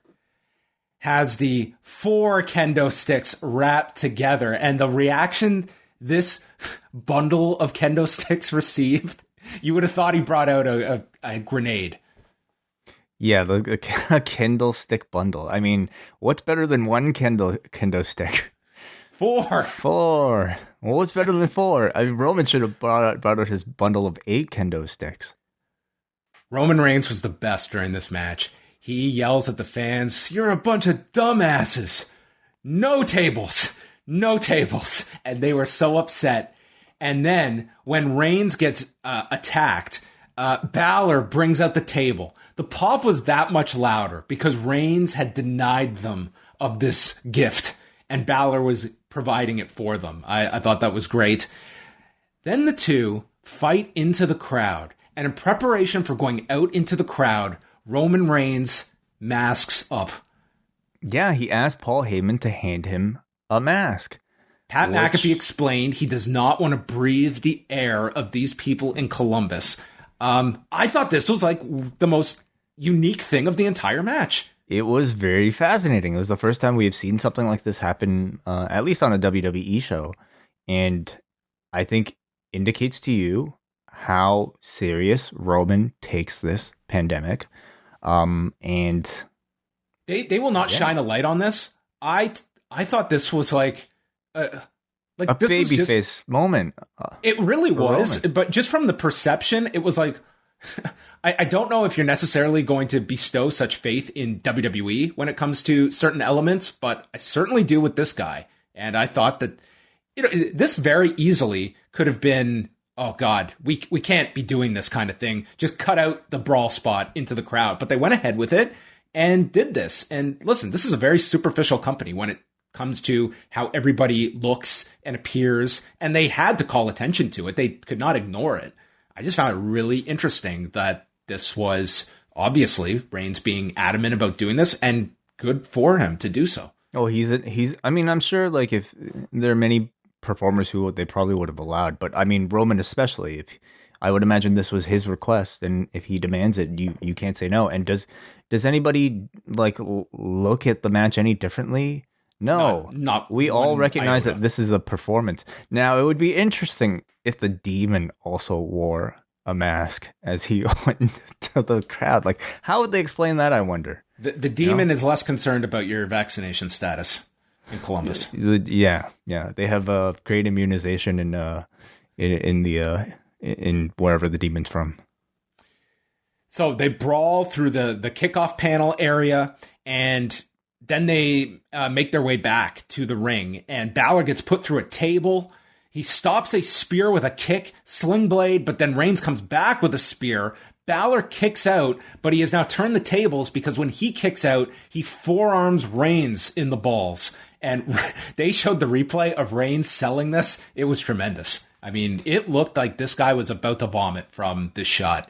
has the 4 kendo sticks wrapped together. And the reaction this bundle of kendo sticks received, you would have thought he brought out a grenade. Yeah, the Kendo stick bundle. I mean, what's better than one Kendo stick? 4. 4. What was better than 4? I mean, Roman should have brought out his bundle of 8 kendo sticks. Roman Reigns was the best during this match. He yells at the fans, "You're a bunch of dumbasses. No tables. No tables." And they were so upset. And then when Reigns gets attacked, Balor brings out the table. The pop was that much louder because Reigns had denied them of this gift, and Balor was providing it for them. I thought that was great. Then the two fight into the crowd, and in preparation for going out into the crowd, Roman Reigns masks up. Yeah, he asked Paul Heyman to hand him a mask. Pat McAfee explained he does not want to breathe the air of these people in Columbus. I thought this was like the most unique thing of the entire match. It was very fascinating. It was the first time we have seen something like this happen, at least on a WWE show. And I think indicates to you how serious Roman takes this pandemic. And they will not shine a light on this. I thought this was like a babyface moment. It really was, Roman. but just from the perception, it was like, I don't know if you're necessarily going to bestow such faith in WWE when it comes to certain elements, but I certainly do with this guy. And I thought that, this very easily could have been, oh God, we can't be doing this kind of thing. Just cut out the brawl spot into the crowd. But they went ahead with it and did this. And listen, this is a very superficial company when it comes to how everybody looks and appears, and they had to call attention to it. They could not ignore it. I just found it really interesting that this was obviously Reigns being adamant about doing this, and good for him to do so. Oh, I mean, I'm sure like if there are many performers who they probably would have allowed, but I mean, Roman especially, if I would imagine this was his request, and if he demands it, you can't say no. And does anybody like look at the match any differently? No, not we all recognize that this is a performance. Now, it would be interesting if the Demon also wore a mask as he went to the crowd. Like, how would they explain that, I wonder? The Demon is less concerned about your vaccination status in Columbus. Yeah. They have a great immunization in wherever the Demon's from. So they brawl through the kickoff panel area, and then they make their way back to the ring, and Balor gets put through a table. He stops a spear with a kick, sling blade, but then Reigns comes back with a spear. Balor kicks out, but he has now turned the tables because when he kicks out, he forearms Reigns in the balls. And they showed the replay of Reigns selling this. It was tremendous. I mean, it looked like this guy was about to vomit from this shot.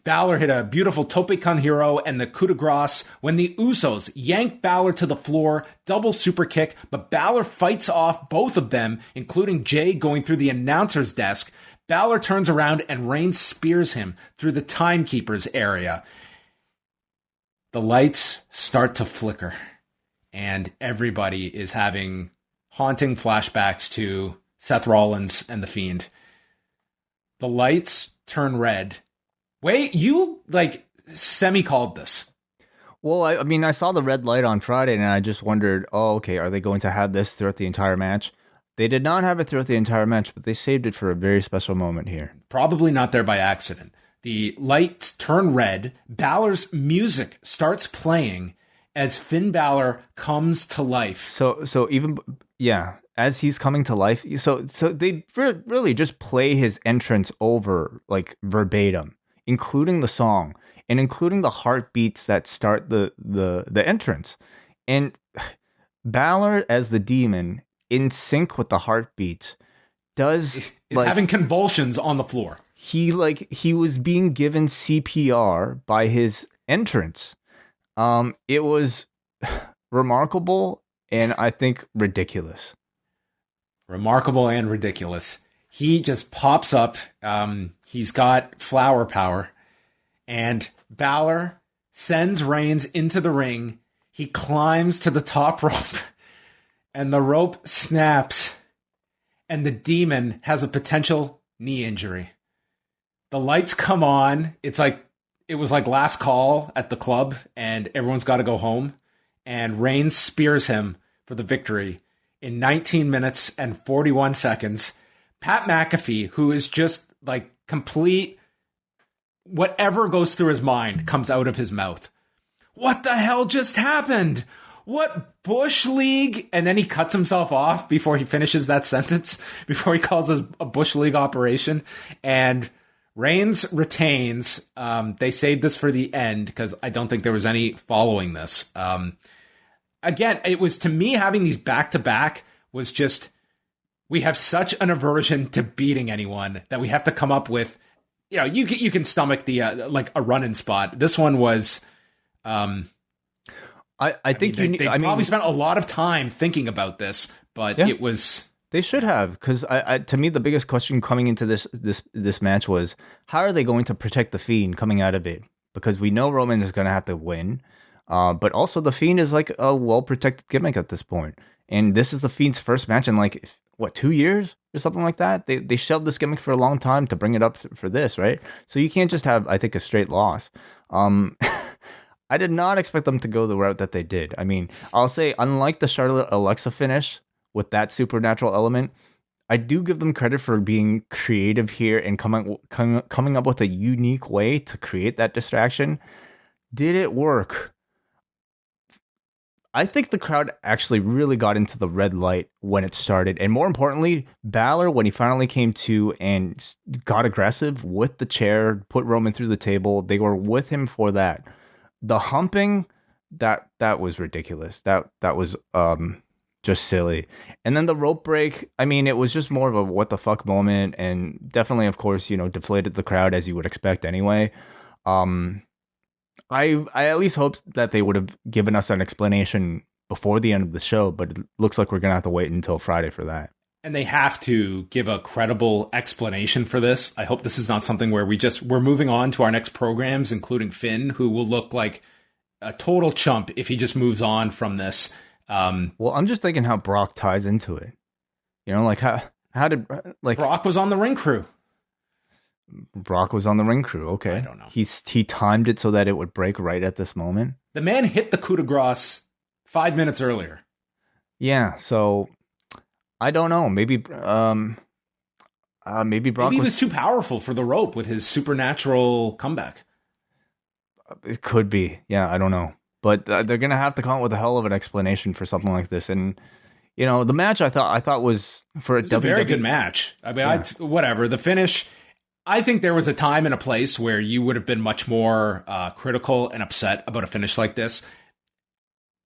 Balor hit a beautiful tope con hero and the coup de grace when the Usos yank Balor to the floor, double super kick, but Balor fights off both of them, including Jay going through the announcer's desk. Balor turns around and Reigns spears him through the timekeeper's area. The lights start to flicker, and everybody is having haunting flashbacks to Seth Rollins and The Fiend. The lights turn red. Wait, you semi-called this. Well, I mean, I saw the red light on Friday, and I just wondered, okay, are they going to have this throughout the entire match? They did not have it throughout the entire match, but they saved it for a very special moment here. Probably not there by accident. The lights turn red. Balor's music starts playing as Finn Balor comes to life. So even, yeah, as he's coming to life, so they really just play his entrance over, like, verbatim, including the song and including the heartbeats that start the entrance. And Balor as the Demon, in sync with the heartbeats, is having convulsions on the floor. He was being given CPR by his entrance. It was remarkable and I think ridiculous. Remarkable and ridiculous. He just pops up. He's got flower power, and Balor sends Reigns into the ring. He climbs to the top rope, and the rope snaps, and the Demon has a potential knee injury. The lights come on. It was like last call at the club, and everyone's got to go home. And Reigns spears him for the victory. in 19 minutes and 41 seconds. Pat McAfee, who is just like complete, whatever goes through his mind comes out of his mouth. What the hell just happened? What Bush League? And then he cuts himself off before he finishes that sentence, before he calls it a Bush League operation. And Reigns retains. They saved this for the end because I don't think there was any following this. Again, it was, to me, having these back-to-back was just, we have such an aversion to beating anyone that we have to come up with, you can stomach the, like a run-in spot. This one was, I think they probably spent a lot of time thinking about this, but it was... They should have, because to me, the biggest question coming into this match was, how are they going to protect the Fiend coming out of it? Because we know Roman is going to have to win. But also the Fiend is like a well-protected gimmick at this point. And this is the Fiend's first match in 2 years or something like that? They shelved this gimmick for a long time to bring it up for this, right? So you can't just have, I think, a straight loss. I did not expect them to go the route that they did. I mean, I'll say, unlike the Charlotte Alexa finish with that supernatural element, I do give them credit for being creative here and coming up with a unique way to create that distraction. Did it work? I think the crowd actually really got into the red light when it started. And more importantly, Balor, when he finally came to and got aggressive with the chair, put Roman through the table, they were with him for that. The humping, that was ridiculous. That was just silly. And then the rope break, I mean, it was just more of a what the fuck moment, and definitely, of course, deflated the crowd as you would expect anyway. I at least hoped that they would have given us an explanation before the end of the show, but it looks like we're going to have to wait until Friday for that. And they have to give a credible explanation for this. I hope this is not something where we're moving on to our next programs, including Finn, who will look like a total chump if he just moves on from this. Well, I'm just thinking how Brock ties into it. How did Brock was on the ring crew. Brock was on the ring crew. Okay. I don't know. He timed it so that it would break right at this moment. The man hit the coup de grace 5 minutes earlier. Yeah. So I don't know. Maybe Brock was too powerful for the rope with his supernatural comeback. It could be. Yeah. I don't know. But they're going to have to come up with a hell of an explanation for something like this. And, the match I thought was for a WWE. A very good match. I mean, whatever. The finish, I think there was a time and a place where you would have been much more critical and upset about a finish like this.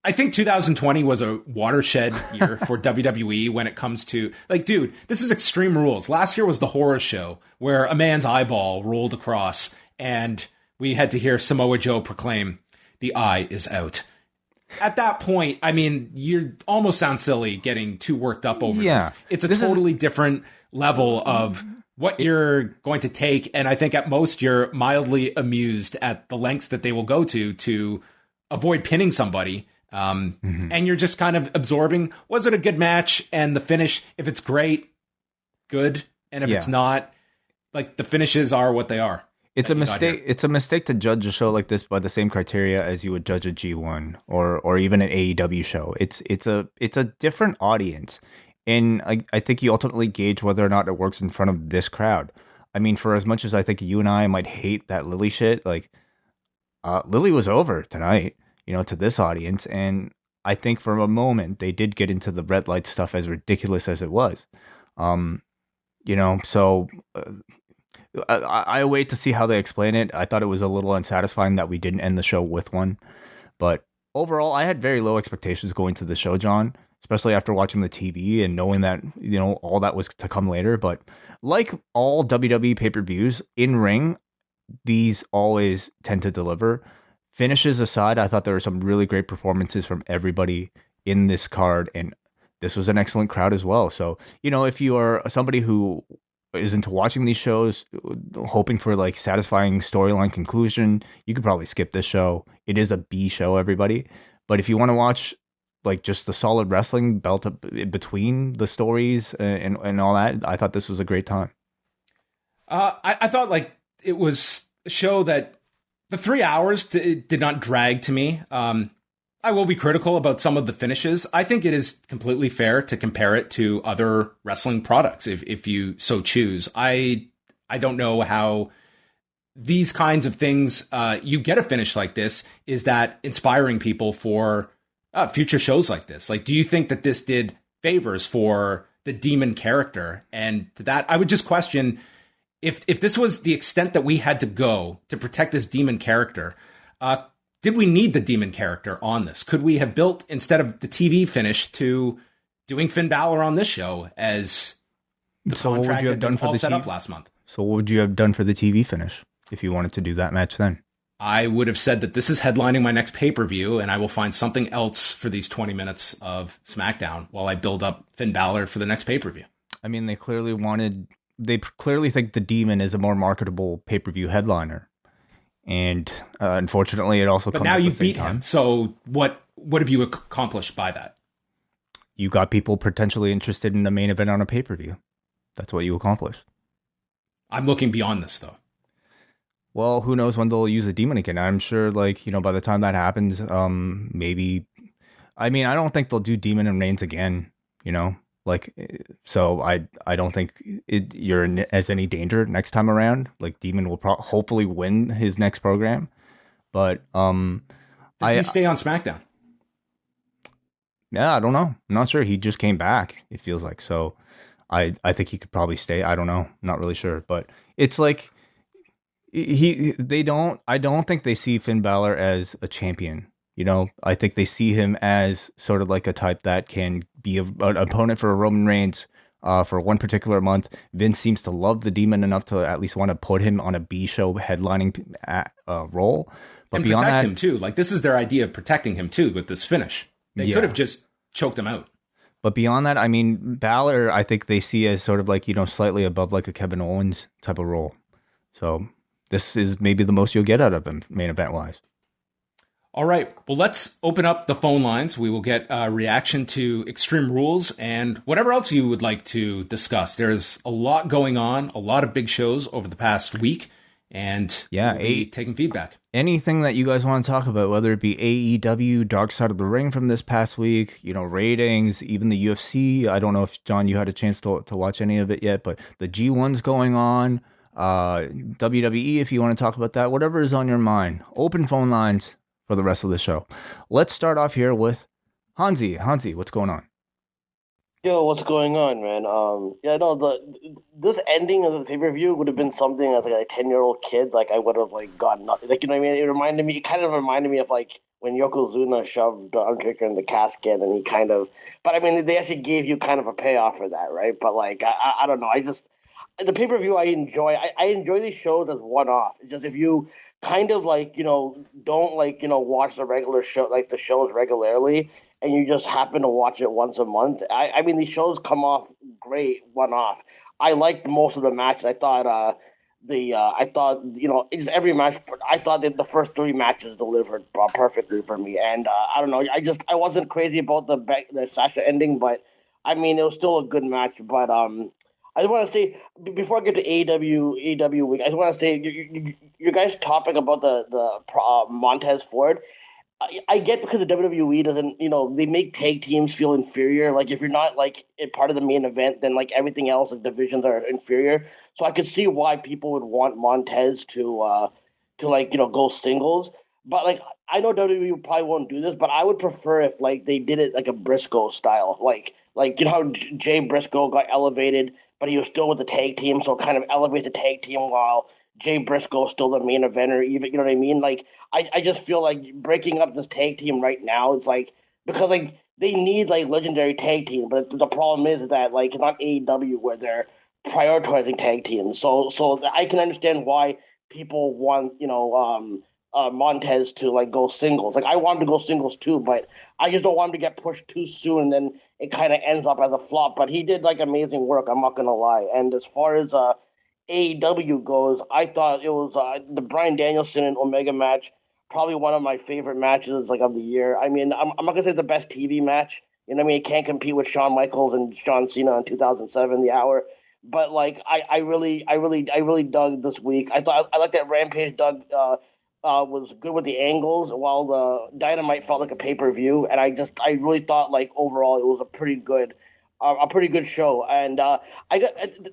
I think 2020 was a watershed year for WWE when it comes to, dude, this is Extreme Rules. Last year was the horror show where a man's eyeball rolled across and we had to hear Samoa Joe proclaim, "The eye is out." At that point, I mean, you almost sound silly getting too worked up over this. It's a totally different level of what you're going to take. And I think at most you're mildly amused at the lengths that they will go to avoid pinning somebody. And you're just kind of absorbing, was it a good match? And the finish, if it's great, good. And if it's not, the finishes are what they are. It's a mistake. It's a mistake to judge a show like this by the same criteria as you would judge a G1 or even an AEW show. It's a different audience, and I think you ultimately gauge whether or not it works in front of this crowd. I mean, for as much as I think you and I might hate that Lilly shit, Lilly was over tonight, to this audience, and I think for a moment they did get into the red light stuff, as ridiculous as it was. So. I wait to see how they explain it. I thought it was a little unsatisfying that we didn't end the show with one. But overall, I had very low expectations going to the show, John, especially after watching the TV and knowing that, all that was to come later. But like all WWE pay-per-views, in ring, these always tend to deliver. Finishes aside, I thought there were some really great performances from everybody in this card. And this was an excellent crowd as well. So, if you are somebody who is into watching these shows, hoping for satisfying storyline conclusion, you could probably skip this show. It is a B show, everybody. But if you want to watch just the solid wrestling belt up between the stories and all that, I thought this was a great time. I thought it was a show that the 3 hours did not drag to me. I will be critical about some of the finishes. I think it is completely fair to compare it to other wrestling products if you so choose. I don't know how these kinds of things, you get a finish like this. Is that inspiring people for future shows like this? Like, do you think that this did favors for the demon character? And to that, I would just question if this was the extent that we had to go to protect this demon character, did we need the demon character on this? Could we have built, instead of the TV finish, to doing Finn Balor on this show as the So what contract would you have had done been for all the set TV? up last month? So what would you have done for the TV finish if you wanted to do that match then? I would have said that this is headlining my next pay-per-view, and I will find something else for these 20 minutes of SmackDown while I build up Finn Balor for the next pay-per-view. I mean, they clearly think the Demon is a more marketable pay-per-view headliner. And unfortunately, it also But comes now at you the same beat time. him, so what have you accomplished by that? You got people potentially interested in the main event on a pay-per-view. That's what you accomplished. I'm looking beyond this, though. Well, who knows when they'll use the Demon again? I'm sure, by the time that happens, maybe. I mean, I don't think they'll do Demon and Reigns again. So I don't think you're in as any danger next time around. Like, Demon will hopefully win his next program, but Does he stay on SmackDown? Yeah, I don't know. I'm not sure. He just came back, it feels like. So I think he could probably stay. I don't know. Not really sure, but it's like. I don't think they see Finn Balor as a champion. I think they see him as sort of like a type that can be an opponent for Roman Reigns for one particular month. Vince seems to love the Demon enough to at least want to put him on a B show headlining role. But and beyond protect that, him too. Like, this is their idea of protecting him too with this finish. They could have just choked him out. But beyond that, I mean, Balor, I think they see as sort of like, slightly above like a Kevin Owens type of role. So this is maybe the most you'll get out of him, main event wise. All right. Well, let's open up the phone lines. We will get a reaction to Extreme Rules and whatever else you would like to discuss. There's a lot going on, a lot of big shows over the past week, and we'll be taking feedback. Anything that you guys want to talk about, whether it be AEW, Dark Side of the Ring from this past week, ratings, even the UFC. I don't know if, John, you had a chance to watch any of it yet, but the G1's going on. WWE, if you want to talk about that, whatever is on your mind. Open phone lines for the rest of the show. Let's start off here with Hansi. Hansi, what's going on? Yo, what's going on, man? This ending of the pay-per-view would have been something as like a 10-year-old kid. Like, I would have gotten nothing. Like, you know what I mean? It kind of reminded me of when Yokozuna shoved the Undertaker in the casket, and but I mean, they actually gave you kind of a payoff for that, right? But I don't know. The pay-per-view I enjoy. I enjoy these shows as one-off. It's just if you kind of don't watch the regular show, like the shows regularly, and you just happen to watch it once a month. I mean, these shows come off great one-off. I liked most of the matches. I thought every match. I thought that the first three matches delivered perfectly for me. And I don't know. I wasn't crazy about the Sasha ending, but I mean, it was still a good match. But I just want to say, before I get to AEW week, I just want to say your guys' topic about the Montez Ford. I get because the WWE doesn't, they make tag teams feel inferior. Like, if you're not a part of the main event, then everything else, divisions are inferior. So I could see why people would want Montez to go singles. But I know WWE probably won't do this, but I would prefer if they did it like a Briscoe style, how Jay Briscoe got elevated, but he was still with the tag team, so kind of elevate the tag team while Jay Briscoe is still the main eventer, even, you know what I mean? I just feel like breaking up this tag team right now, it's because they need legendary tag team, but the problem is that it's not AEW where they're prioritizing tag teams. So I can understand why people want, Montez to go singles. I want him to go singles too, but I just don't want him to get pushed too soon and then it kind of ends up as a flop. But he did amazing work, I'm not gonna lie. And as far as AEW goes, I thought it was the Bryan Danielson and Omega match, probably one of my favorite matches of the year. I mean, I'm not gonna say the best TV match. You know what I mean? It can't compete with Shawn Michaels and John Cena in 2007, The Hour. But I really dug this week. I like that Rampage dug was good with the angles, while the Dynamite felt like a pay-per-view. And I really thought like overall it was a pretty good show. And the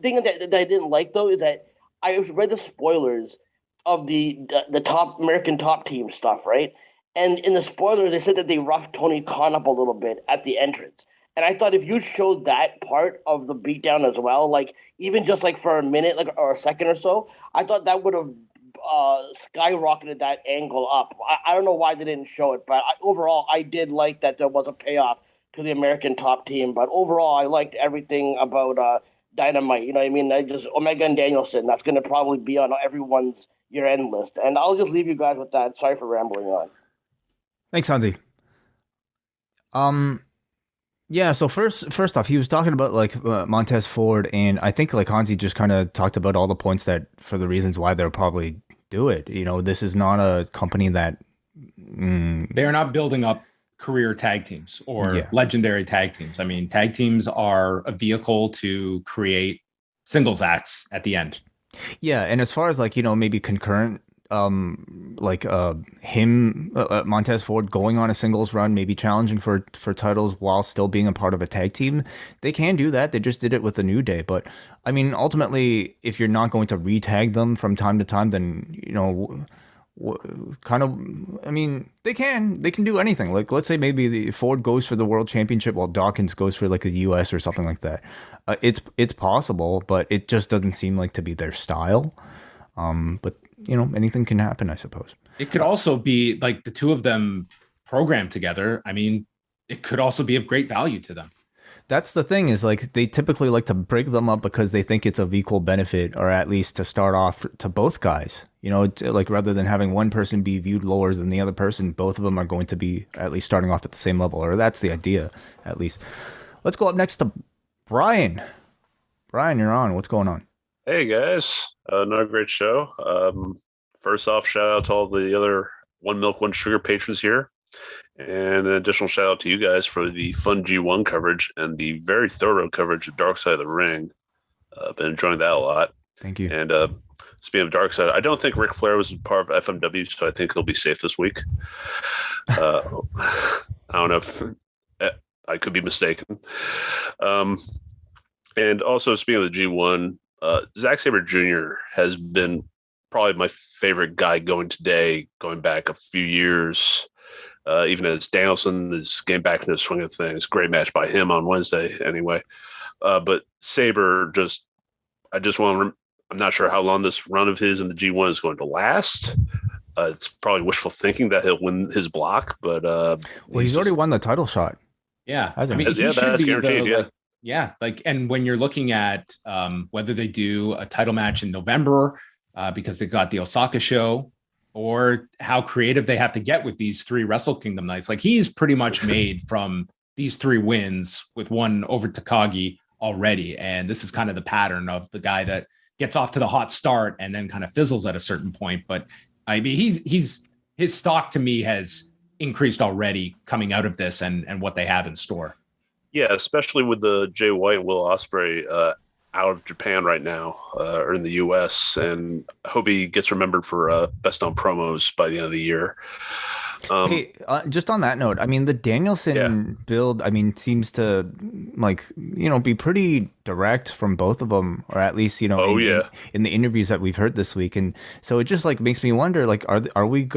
thing that I didn't like though is that I read the spoilers of the top American top team stuff, right? And in the spoilers, they said that they roughed Tony Khan up a little bit at the entrance. And I thought if you showed that part of the beatdown as well, like even just like for a minute, like or a second or so, I thought that would have skyrocketed that angle up. I don't know why they didn't show it, but overall, I did like that there was a payoff to the American top team. But overall, I liked everything about Dynamite. You know what I mean? Omega and Danielson, that's going to probably be on everyone's year-end list. And I'll just leave you guys with that. Sorry for rambling on. Thanks, Hansi. Yeah, so first off, he was talking about like Montez Ford, and I think like Hansi just kind of talked about all the points that for the reasons why they'll probably do it. You know, this is not a company that they are not building up career tag teams or legendary tag teams. I mean, tag teams are a vehicle to create singles acts at the end. Yeah, and as far as like, you know, maybe concurrent Montez Ford going on a singles run, maybe challenging for titles while still being a part of a tag team, they can do that. They just did it with the New Day. But I mean, ultimately, if you're not going to re-tag them from time to time, then, you know, I mean, they can do anything. Like, let's say maybe the Ford goes for the world championship while Dawkins goes for like the US or something like that. It's possible, but it just doesn't seem like to be their style. But you know, anything can happen, I suppose. It could also be like the two of them programmed together. I mean, it could also be of great value to them. That's the thing, is like they typically like to break them up because they think it's of equal benefit, or at least to start off to both guys. You know, like rather than having one person be viewed lower than the other person, both of them are going to be at least starting off at the same level, or that's the idea, at least. Let's go up next to Brian. Brian, you're on. What's going on? Hey guys, another great show. First off, shout out to all the other One Milk, One Sugar patrons here. And an additional shout out to you guys for the fun G1 coverage and the very thorough coverage of Dark Side of the Ring. I've been enjoying that a lot. Thank you. And speaking of Dark Side, I don't think Ric Flair was part of FMW, so I think he'll be safe this week. I don't know if I could be mistaken. And also, speaking of the G1, Zack Sabre Jr. has been probably my favorite guy going back a few years. Even as Danielson is getting back into the swing of things. Great match by him on Wednesday anyway. But Sabre I'm not sure how long this run of his in the G1 is going to last. It's probably wishful thinking that he'll win his block, but he's already won the title shot. Yeah. I mean, that's guaranteed, and when you're looking at whether they do a title match in November because they got the Osaka show, or how creative they have to get with these three Wrestle Kingdom nights. Like, he's pretty much made from these three wins with one over Takagi already. And this is kind of the pattern of the guy that gets off to the hot start and then kind of fizzles at a certain point. But I mean, his stock to me has increased already coming out of this and what they have in store. Yeah, especially with the Jay White and Will Ospreay out of Japan right now, or in the U.S., and I hope he gets remembered for best on promos by the end of the year. Hey, just on that note, I mean, the Danielson build, I mean, seems to be pretty direct from both of them, or at least, in the interviews that we've heard this week. And so it just like makes me wonder, like, are we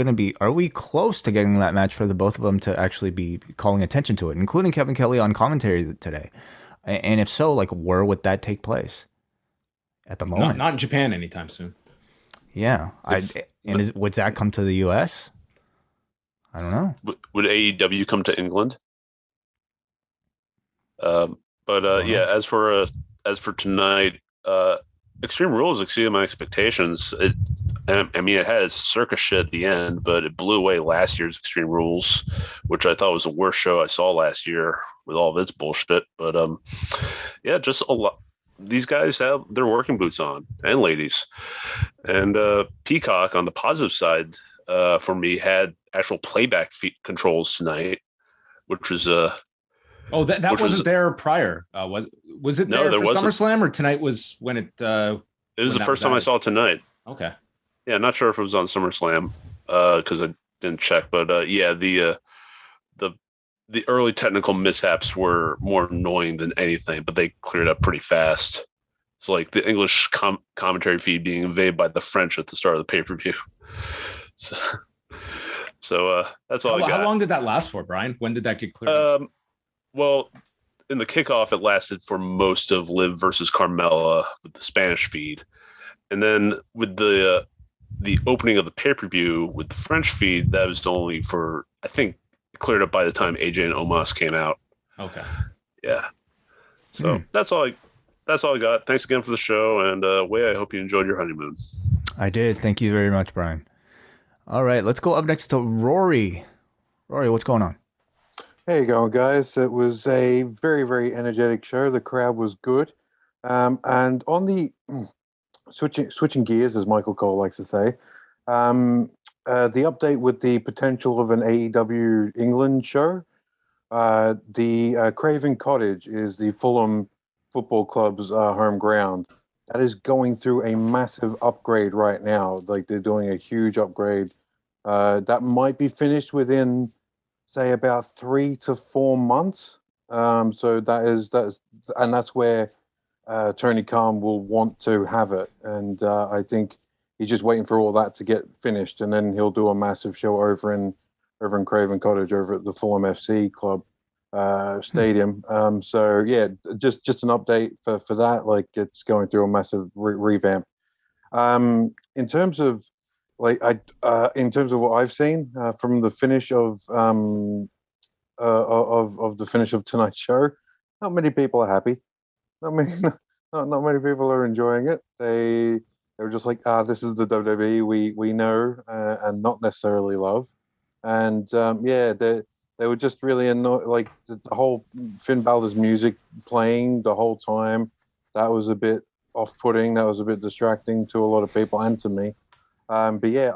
close to getting that match for the both of them to actually be calling attention to it, including Kevin Kelly on commentary today? And if so, like, where would that take place at the moment? Not in Japan anytime soon. Yeah. Would Zach come to the U.S.? I don't know. Would AEW come to England? As for tonight, Extreme Rules exceeded my expectations. It had circus shit at the end, but it blew away last year's Extreme Rules, which I thought was the worst show I saw last year with all of its bullshit. But just a lot. These guys have their working boots on, and ladies. And Peacock, on the positive side, for me, had actual playback controls tonight, which was that wasn't there prior. Was it there for SummerSlam, or tonight was when it? It was the first time I saw it tonight. Okay. Yeah, not sure if it was on SummerSlam. because I didn't check. But yeah, the early technical mishaps were more annoying than anything, but they cleared up pretty fast. It's like the English commentary feed being invaded by the French at the start of the pay-per-view. So that's all I got. How long did that last for, Brian? When did that get cleared? Well, in the kickoff, it lasted for most of Liv versus Carmella with the Spanish feed. And then with the opening of the pay-per-view with the French feed, that was only for, I think, cleared up by the time AJ and Omos came out. Okay. Yeah. So that's all I got. Thanks again for the show, and Wei, I hope you enjoyed your honeymoon. I did. Thank you very much, Brian. All right, let's go up next to Rory. Rory, what's going on? Hey, you going, guys? It was a very, very energetic show. The crowd was good. And on the switching gears, as Michael Cole likes to say, the update with the potential of an AEW England show, the Craven Cottage is the Fulham Football Club's home ground. That is going through a massive upgrade right now. Like, they're doing a huge upgrade. That might be finished within, say, about 3 to 4 months. So that's where Tony Khan will want to have it. And I think he's just waiting for all that to get finished, and then he'll do a massive show over in Craven Cottage, over at the Fulham FC Club stadium. So yeah, just an update for that. Like, it's going through a massive revamp. In terms of in terms of what I've seen from the finish of the finish of tonight's show, not many people are happy. Not many people are enjoying it. They were just like, this is the WWE we know and not necessarily love. And yeah, they were just really annoyed. Like, the whole Finn Balor's music playing the whole time, that was a bit off-putting. That was a bit distracting to a lot of people and to me. But yeah,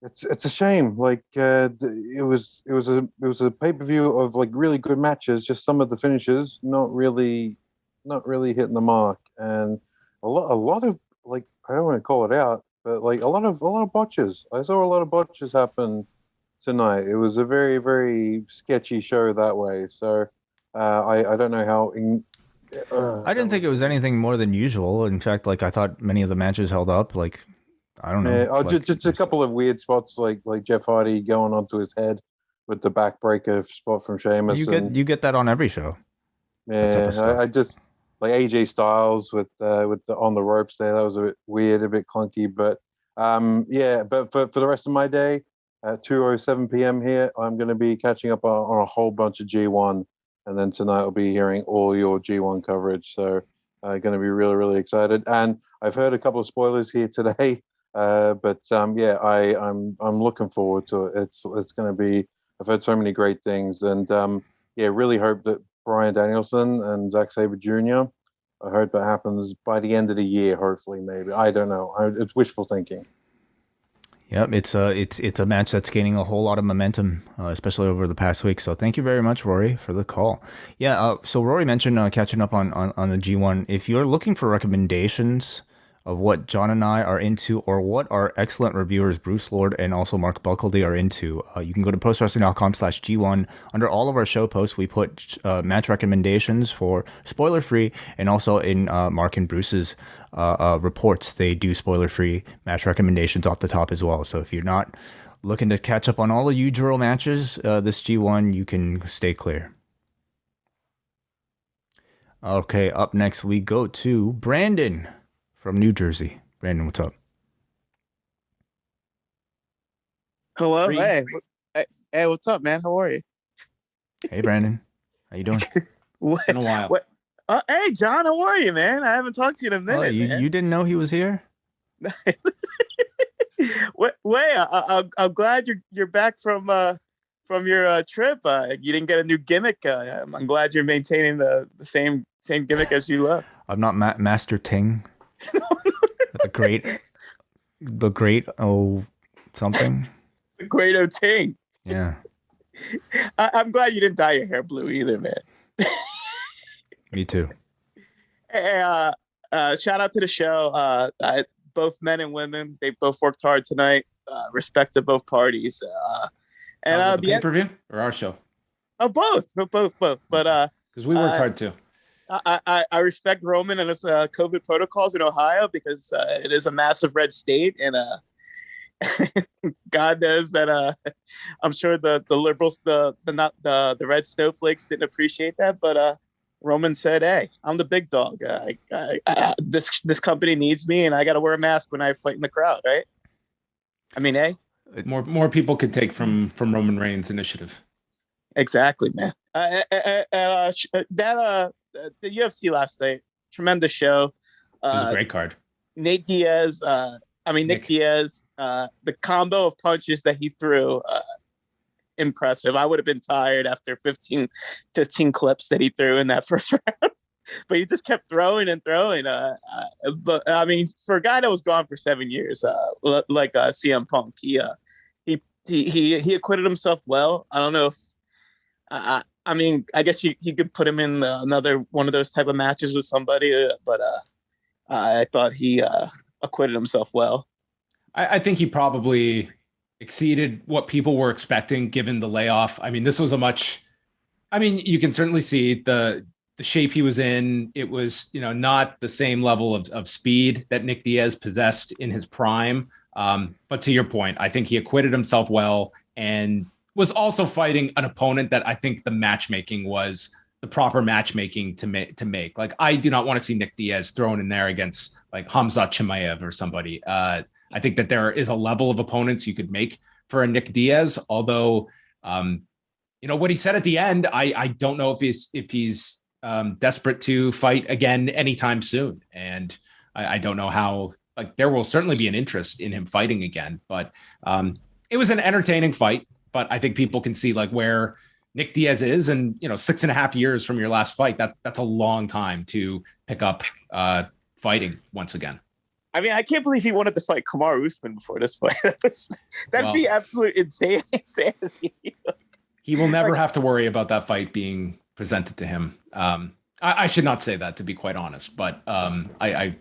it's a shame. Like, it was a pay-per-view of like really good matches. Just some of the finishes not really hitting the mark, and a lot of, like, I don't want to call it out, but like a lot of botches. I saw a lot of botches happen tonight. It was a very, very sketchy show that way. So I don't know how. I didn't think it was anything more than usual. In fact, like, I thought many of the matches held up. Like, I don't know. Yeah, like, just a couple of weird spots, like Jeff Hardy going onto his head with the backbreaker spot from Sheamus. You get that on every show. Yeah, I just like AJ Styles with the on the ropes there. That was a bit weird, a bit clunky, but yeah. But for the rest of my day, at 2:07 p.m. here, I'm going to be catching up on a whole bunch of G1, and then tonight I'll be hearing all your G1 coverage. So going to be really, really excited. And I've heard a couple of spoilers here today, but yeah, I'm looking forward to it. It's going to be. I've heard so many great things, and yeah, really hope that Bryan Danielson and Zack Sabre Jr. I hope that happens by the end of the year, hopefully, maybe. I don't know. It's wishful thinking. Yep, it's a match that's gaining a whole lot of momentum, especially over the past week. So thank you very much, Rory, for the call. Yeah, so Rory mentioned catching up on the G1. If you're looking for recommendations of what John and I are into, or what our excellent reviewers Bruce Lord and also Mark Buckledy are into, you can go to postwrestling.com/G1. Under all of our show posts, we put match recommendations for spoiler-free, and also in Mark and Bruce's reports, they do spoiler-free match recommendations off the top as well. So if you're not looking to catch up on all the Ujiro matches this G1, you can stay clear. Okay, up next we go to Brandon from New Jersey. Brandon, what's up? Hello. Hey, what's up, man? How are you? Hey, Brandon. How you doing? In a while. Hey, John. How are you, man? I haven't talked to you in a minute. Oh, you didn't know he was here? I'm glad you're back from your trip. You didn't get a new gimmick. I'm glad you're maintaining the same gimmick as you left. I'm not Master Ting. the great something. The great O Ting. Yeah. I'm glad you didn't dye your hair blue either, man. Me too. Hey, shout out to the show. Both men and women, they both worked hard tonight. Respect to both parties. And the pay-per-view or our show? Both. But because we worked hard too. I respect Roman and his COVID protocols in Ohio because it is a massive red state, and God knows that I'm sure the liberals, the red snowflakes didn't appreciate that, but Roman said, "Hey, I'm the big dog. This company needs me, and I got to wear a mask when I fight in the crowd, right?" I mean, hey, more people could take from Roman Reigns' initiative. Exactly, man. The UFC last night, tremendous show. It was a great card. Nick Diaz, the combo of punches that he threw, impressive. I would have been tired after 15 clips that he threw in that first round, but he just kept throwing and throwing. But I mean, for a guy that was gone for 7 years, like CM Punk, he acquitted himself well. I don't know if I mean, I guess you could put him in another one of those type of matches with somebody, but I thought he acquitted himself well. I think he probably exceeded what people were expecting given the layoff. I mean, this was you can certainly see the shape he was in. It was, not the same level of speed that Nick Diaz possessed in his prime. But to your point, I think he acquitted himself well and was also fighting an opponent that I think the matchmaking was the proper matchmaking to make. Like, I do not want to see Nick Diaz thrown in there against like Hamzat Chimaev or somebody. I think that there is a level of opponents you could make for a Nick Diaz. Although, what he said at the end, I don't know if he's desperate to fight again anytime soon. And I don't know how, like, there will certainly be an interest in him fighting again, but it was an entertaining fight. But I think people can see like where Nick Diaz is, and 6.5 years from your last fight, that's a long time to pick up fighting once again. I mean, I can't believe he wanted to fight Kamaru Usman before this fight. That'd be absolute insanity. He will never have to worry about that fight being presented to him. I should not say that, to be quite honest, but I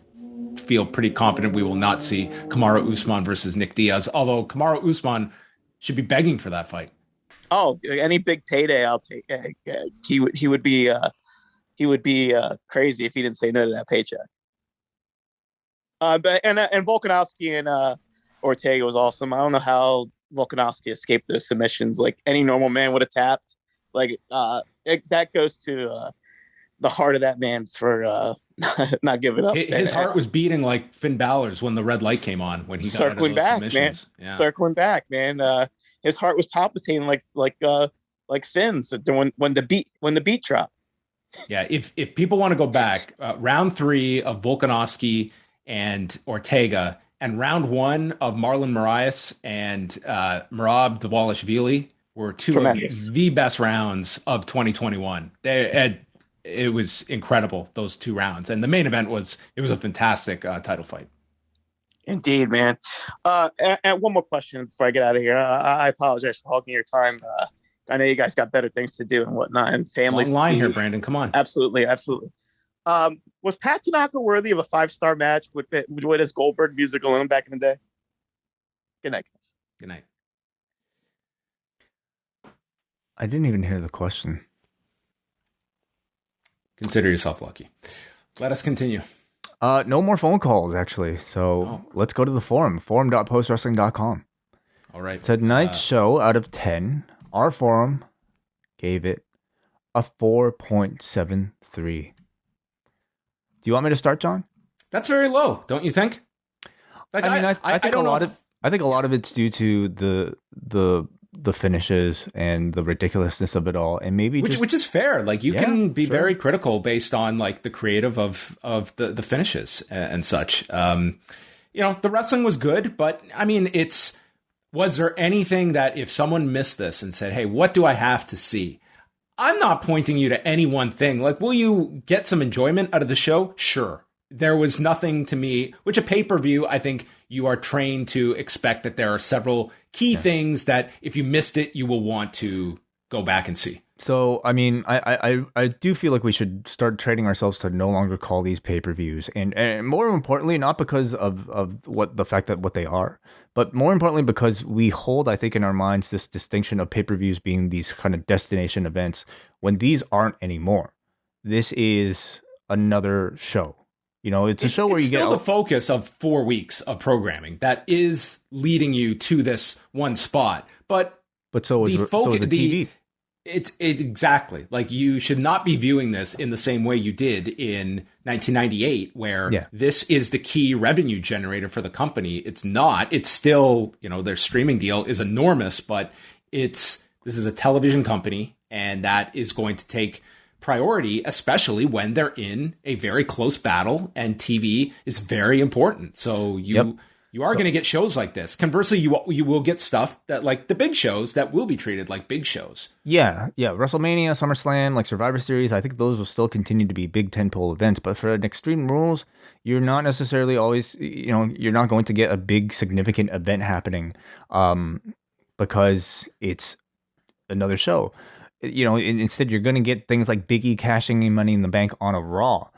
feel pretty confident we will not see Kamaru Usman versus Nick Diaz, although Kamaru Usman should be begging for that fight. Oh, any big payday, I'll take. He would be crazy if he didn't say no to that paycheck. But Volkanovski and Ortega was awesome. I don't know how Volkanovski escaped those submissions. Like any normal man would have tapped. Like that goes to the heart of that man for not giving up. His heart was beating like Finn Balor's when the red light came on, when he got circling back, man. Yeah. Circling back, man. His heart was palpitating like Finn's when the beat dropped. Yeah, if people want to go back, round 3 of Volkanovski and Ortega, and round 1 of Marlon Moraes and Merab Dvalishvili were tremendous. Of the best rounds of 2021. It was incredible, those 2 rounds, and the main event was a fantastic title fight. Indeed, man. And one more question before I get out of here. I apologize for hogging your time. I know you guys got better things to do and whatnot, and families. Long line here, Brandon. Come on. Absolutely. Was Pat Tanaka worthy of a 5-star match with his Goldberg music alone back in the day? Good night, guys. Good night. I didn't even hear the question. Consider yourself lucky. Let us continue. No more phone calls, actually. So let's go to the forum, forum.postwrestling.com. All right. Tonight's show, out of 10, our forum gave it a 4.73. Do you want me to start, John? That's very low, don't you think? Like, I think a lot of it's due to the finishes and the ridiculousness of it all, and maybe which is fair. Like, you can be very critical based on like the creative of the finishes and such. The wrestling was good, but I mean, was there anything that if someone missed this and said, "Hey, what do I have to see?" I'm not pointing you to any one thing. Like, will you get some enjoyment out of the show? Sure. There was nothing to me, which a pay-per-view, I think you are trained to expect that there are several key things that if you missed it, you will want to go back and see. So, I mean, I do feel like we should start training ourselves to no longer call these pay-per-views. And more importantly, not because of what the fact that what they are, but more importantly, because we hold, I think, in our minds, this distinction of pay-per-views being these kind of destination events when these aren't anymore. This is another show. You know, it's a show where you get the focus of 4 weeks of programming that is leading you to this one spot. But so is the TV. It's exactly like you should not be viewing this in the same way you did in 1998, where this is the key revenue generator for the company. It's not. It's still, you know, their streaming deal is enormous, but this is a television company, and that is going to take priority, especially when they're in a very close battle, and TV is very important. So you are going to get shows like this. Conversely, you will get stuff that, like the big shows, that will be treated like big shows. Yeah. WrestleMania, SummerSlam, like Survivor Series, I think those will still continue to be big tentpole events. But for an Extreme Rules, you're not necessarily always, you know, you're not going to get a big significant event happening because it's another show. You know, instead you're going to get things like Big E cashing in Money in the Bank on a Raw.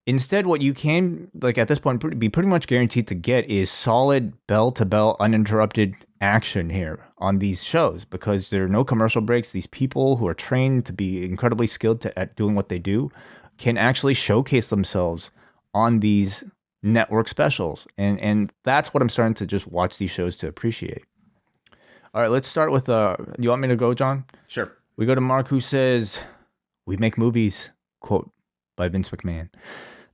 Instead, what you can, like at this point, be pretty much guaranteed to get is solid bell-to-bell uninterrupted action here on these shows, because there are no commercial breaks. These people who are trained to be incredibly skilled at doing what they do can actually showcase themselves on these network specials. And that's what I'm starting to just watch these shows to appreciate. All right, let's start with, you want me to go, John? Sure. We go to Mark, who says, "We make movies," quote by Vince McMahon.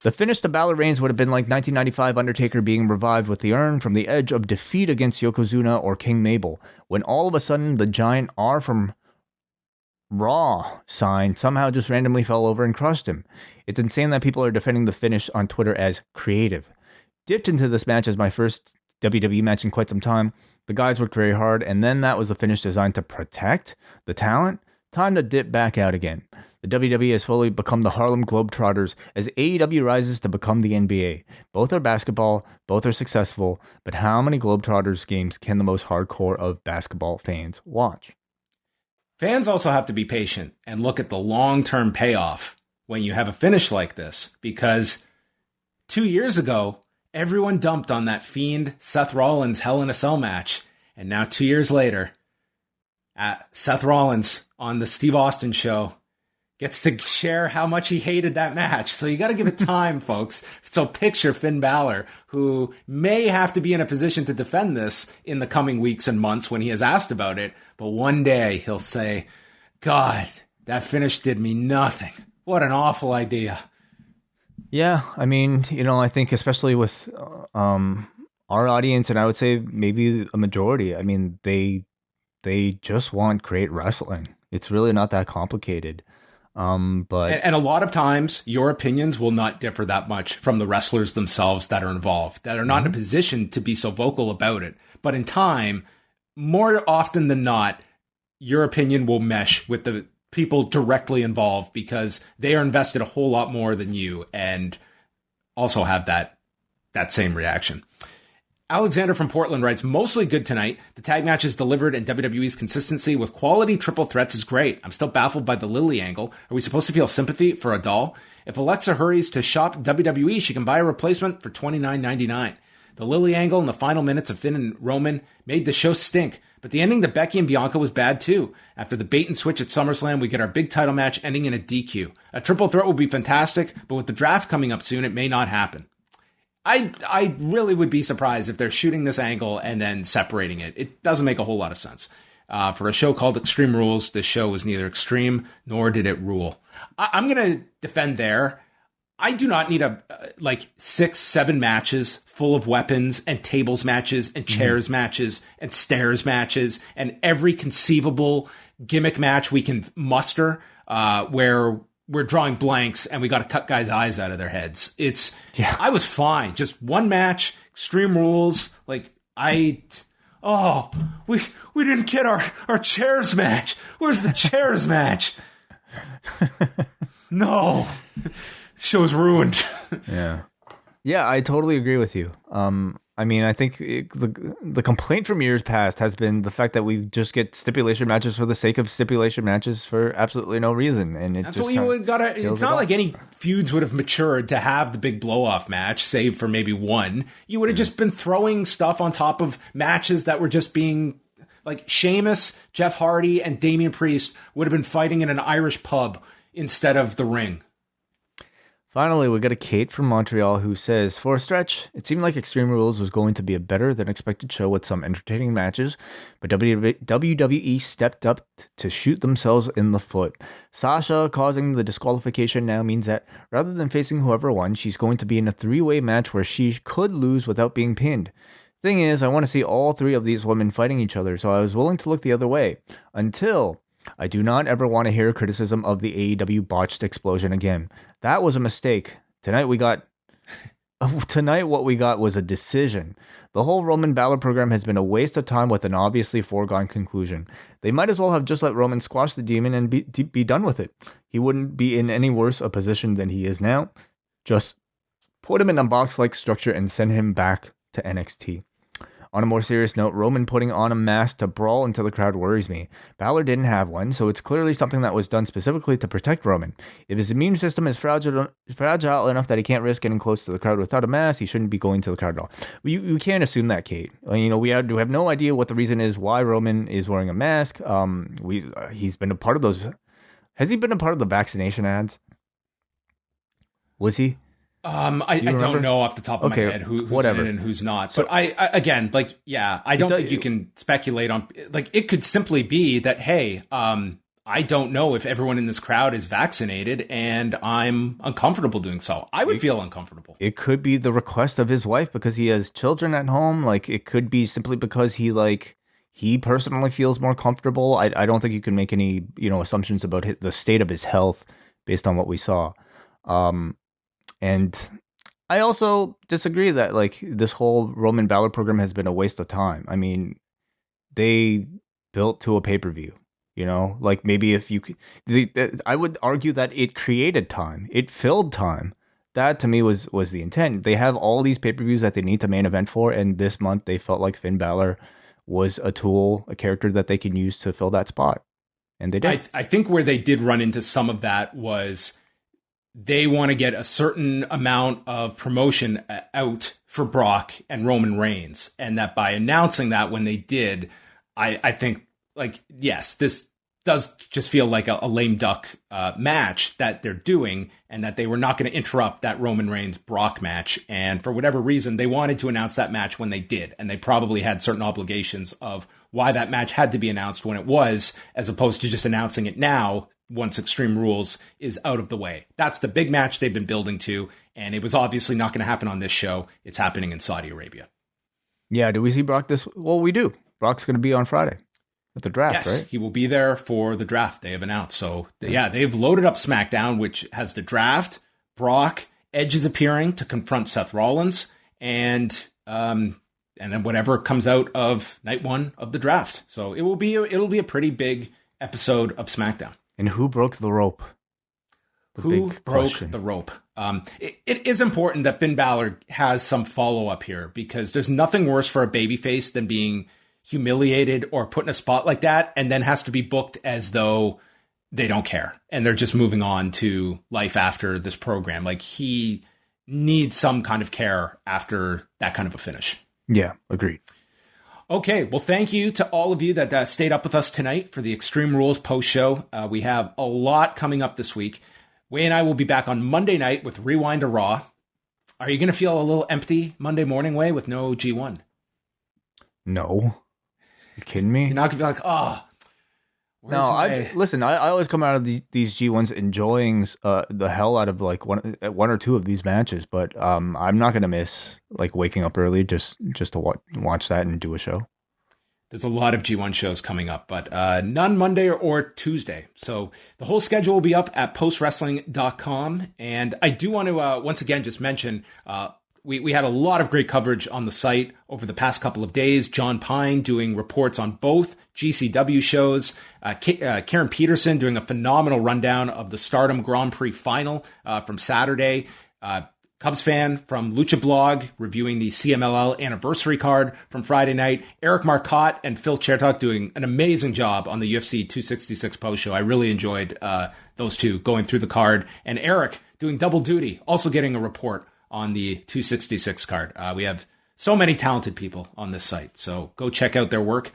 The finish to Balor reigns would have been like 1995 Undertaker being revived with the urn from the edge of defeat against Yokozuna or King Mabel, when all of a sudden the giant R from Raw sign somehow just randomly fell over and crushed him. It's insane that people are defending the finish on Twitter as creative. Dipped into this match as my first WWE match in quite some time. The guys worked very hard, and then that was the finish designed to protect the talent. Time to dip back out again. The WWE has fully become the Harlem Globetrotters as AEW rises to become the NBA. Both are basketball, both are successful, but how many Globetrotters games can the most hardcore of basketball fans watch? Fans also have to be patient and look at the long-term payoff when you have a finish like this, because 2 years ago, everyone dumped on that Fiend Seth Rollins Hell in a Cell match, and now 2 years later, Seth Rollins on the Steve Austin show gets to share how much he hated that match. So you got to give it time, folks. So picture Finn Balor, who may have to be in a position to defend this in the coming weeks and months when he is asked about it. But one day he'll say, "God, that finish did me nothing. What an awful idea." Yeah, I mean, you know, I think especially with our audience, and I would say maybe a majority, I mean, they just want great wrestling. It's really not that complicated. But a lot of times your opinions will not differ that much from the wrestlers themselves that are involved, that are not in a position to be so vocal about it. But in time, more often than not, your opinion will mesh with the people directly involved, because they are invested a whole lot more than you and also have that same reaction. Alexander from Portland writes, "Mostly good tonight. The tag matches delivered, and WWE's consistency with quality triple threats is great. I'm still baffled by the Lilly angle. Are we supposed to feel sympathy for a doll? If Alexa hurries to shop WWE, she can buy a replacement for $29.99. The Lilly angle in the final minutes of Finn and Roman made the show stink, but the ending to Becky and Bianca was bad too. After the bait and switch at SummerSlam, we get our big title match ending in a DQ. A triple threat would be fantastic, but with the draft coming up soon, it may not happen." I really would be surprised if they're shooting this angle and then separating it. It doesn't make a whole lot of sense. For a show called Extreme Rules, this show was neither extreme nor did it rule. I'm going to defend there. I do not need 6-7 matches full of weapons and tables matches and chairs matches and stairs matches and every conceivable gimmick match we can muster where we're drawing blanks and we got to cut guys' eyes out of their heads. I was fine. Just one match, Extreme Rules. We didn't get our chairs match. Where's the chairs match? No. Show's ruined. Yeah, I totally agree with you. I mean, I think the complaint from years past has been the fact that we just get stipulation matches for the sake of stipulation matches for absolutely no reason, and that's what you would gotta. It's not like any feuds would have matured to have the big blow off match, save for maybe one. You would have just been throwing stuff on top of matches that were just being like Sheamus, Jeff Hardy, and Damian Priest would have been fighting in an Irish pub instead of the ring. Finally, we got a Kate from Montreal who says, for a stretch, it seemed like Extreme Rules was going to be a better than expected show with some entertaining matches, but WWE stepped up to shoot themselves in the foot. Sasha causing the disqualification now means that rather than facing whoever won, she's going to be in a three-way match where she could lose without being pinned. Thing is, I want to see all three of these women fighting each other, so I was willing to look the other way. Until I do not ever want to hear criticism of the AEW botched explosion again. That was a mistake. Tonight what we got was a decision. The whole Roman Balor program has been a waste of time with an obviously foregone conclusion. They might as well have just let Roman squash the demon and be done with it. He wouldn't be in any worse a position than he is now. Just put him in a box-like structure and send him back to NXT. On a more serious note, Roman putting on a mask to brawl into the crowd worries me. Balor didn't have one, so it's clearly something that was done specifically to protect Roman. If his immune system is fragile enough that he can't risk getting close to the crowd without a mask, he shouldn't be going to the crowd at all. You can't assume that, Kate. We have no idea what the reason is why Roman is wearing a mask. He's been a part of those. Has he been a part of the vaccination ads? Was he? I don't know off the top of my head who's in it and who's not. So, but I don't think you can speculate on, like, it could simply be that, hey, I don't know if everyone in this crowd is vaccinated and I'm uncomfortable doing so. I would feel uncomfortable. It could be the request of his wife because he has children at home. Like, it could be simply because he personally feels more comfortable. I don't think you can make any, assumptions about the state of his health based on what we saw. And I also disagree that this whole Roman Balor program has been a waste of time. I mean, they built to a pay-per-view, maybe if you could, I would argue that it created time. It filled time. That to me was the intent. They have all these pay-per-views that they need to main event for. And this month they felt like Finn Balor was a tool, a character that they can use to fill that spot. And they did. I think where they did run into some of that was they want to get a certain amount of promotion out for Brock and Roman Reigns. And that by announcing that when they did, I think, yes, this does just feel like a lame duck match that they're doing, and that they were not going to interrupt that Roman Reigns Brock match. And for whatever reason, they wanted to announce that match when they did. And they probably had certain obligations of why that match had to be announced when it was, as opposed to just announcing it now once Extreme Rules is out of the way. That's the big match they've been building to, and it was obviously not going to happen on this show. It's happening in Saudi Arabia. Yeah, do we see Brock this? Well, we do. Brock's going to be on Friday at the draft, right? He will be there for the draft, they have announced. So, they've loaded up SmackDown, which has the draft. Brock, Edge is appearing to confront Seth Rollins, and then whatever comes out of night one of the draft. So it'll be a pretty big episode of SmackDown. And who broke the rope? Who broke the rope? It is important that Finn Balor has some follow-up here, because there's nothing worse for a babyface than being humiliated or put in a spot like that and then has to be booked as though they don't care and they're just moving on to life after this program. Like, he needs some kind of care after that kind of a finish. Yeah, agreed. Okay, well, thank you to all of you that stayed up with us tonight for the Extreme Rules post-show. We have a lot coming up this week. Wai and I will be back on Monday night with Rewind to Raw. Are you going to feel a little empty Monday morning, Wai, with no G1? No. You kidding me? You're not going to be like, no, I always come out of these G1s enjoying the hell out of one or two of these matches, but I'm not gonna miss waking up early just to watch that and do a show. There's a lot of G1 shows coming up, but none Monday or Tuesday. So the whole schedule will be up at postwrestling.com, and I do want to once again just mention. We had a lot of great coverage on the site over the past couple of days. John Pine doing reports on both GCW shows. Karen Peterson doing a phenomenal rundown of the Stardom Grand Prix final from Saturday. Cubs fan from Lucha Blog reviewing the CMLL anniversary card from Friday night. Eric Marcotte and Phil Chertok doing an amazing job on the UFC 266 post show. I really enjoyed those two going through the card. And Eric doing double duty, also getting a report on the 266 card. We have so many talented people on this site, so go check out their work.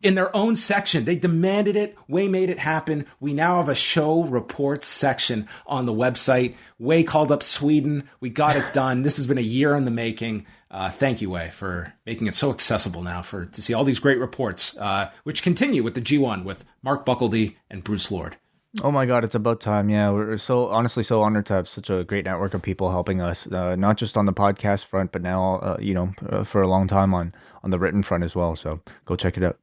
In their own section, they demanded it. Way made it happen. We now have a show reports section on the website. Way called up Sweden. We got it done. This has been a year in the making. Thank you, Way, for making it so accessible now to see all these great reports, which continue with the G1 with Mark Buckledy and Bruce Lord. Oh my God, it's about time. Yeah, we're so honored to have such a great network of people helping us, not just on the podcast front, but now, for a long time on the written front as well. So go check it out.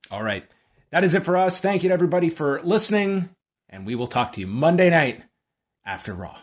All right. That is it for us. Thank you to everybody for listening, and we will talk to you Monday night after Raw.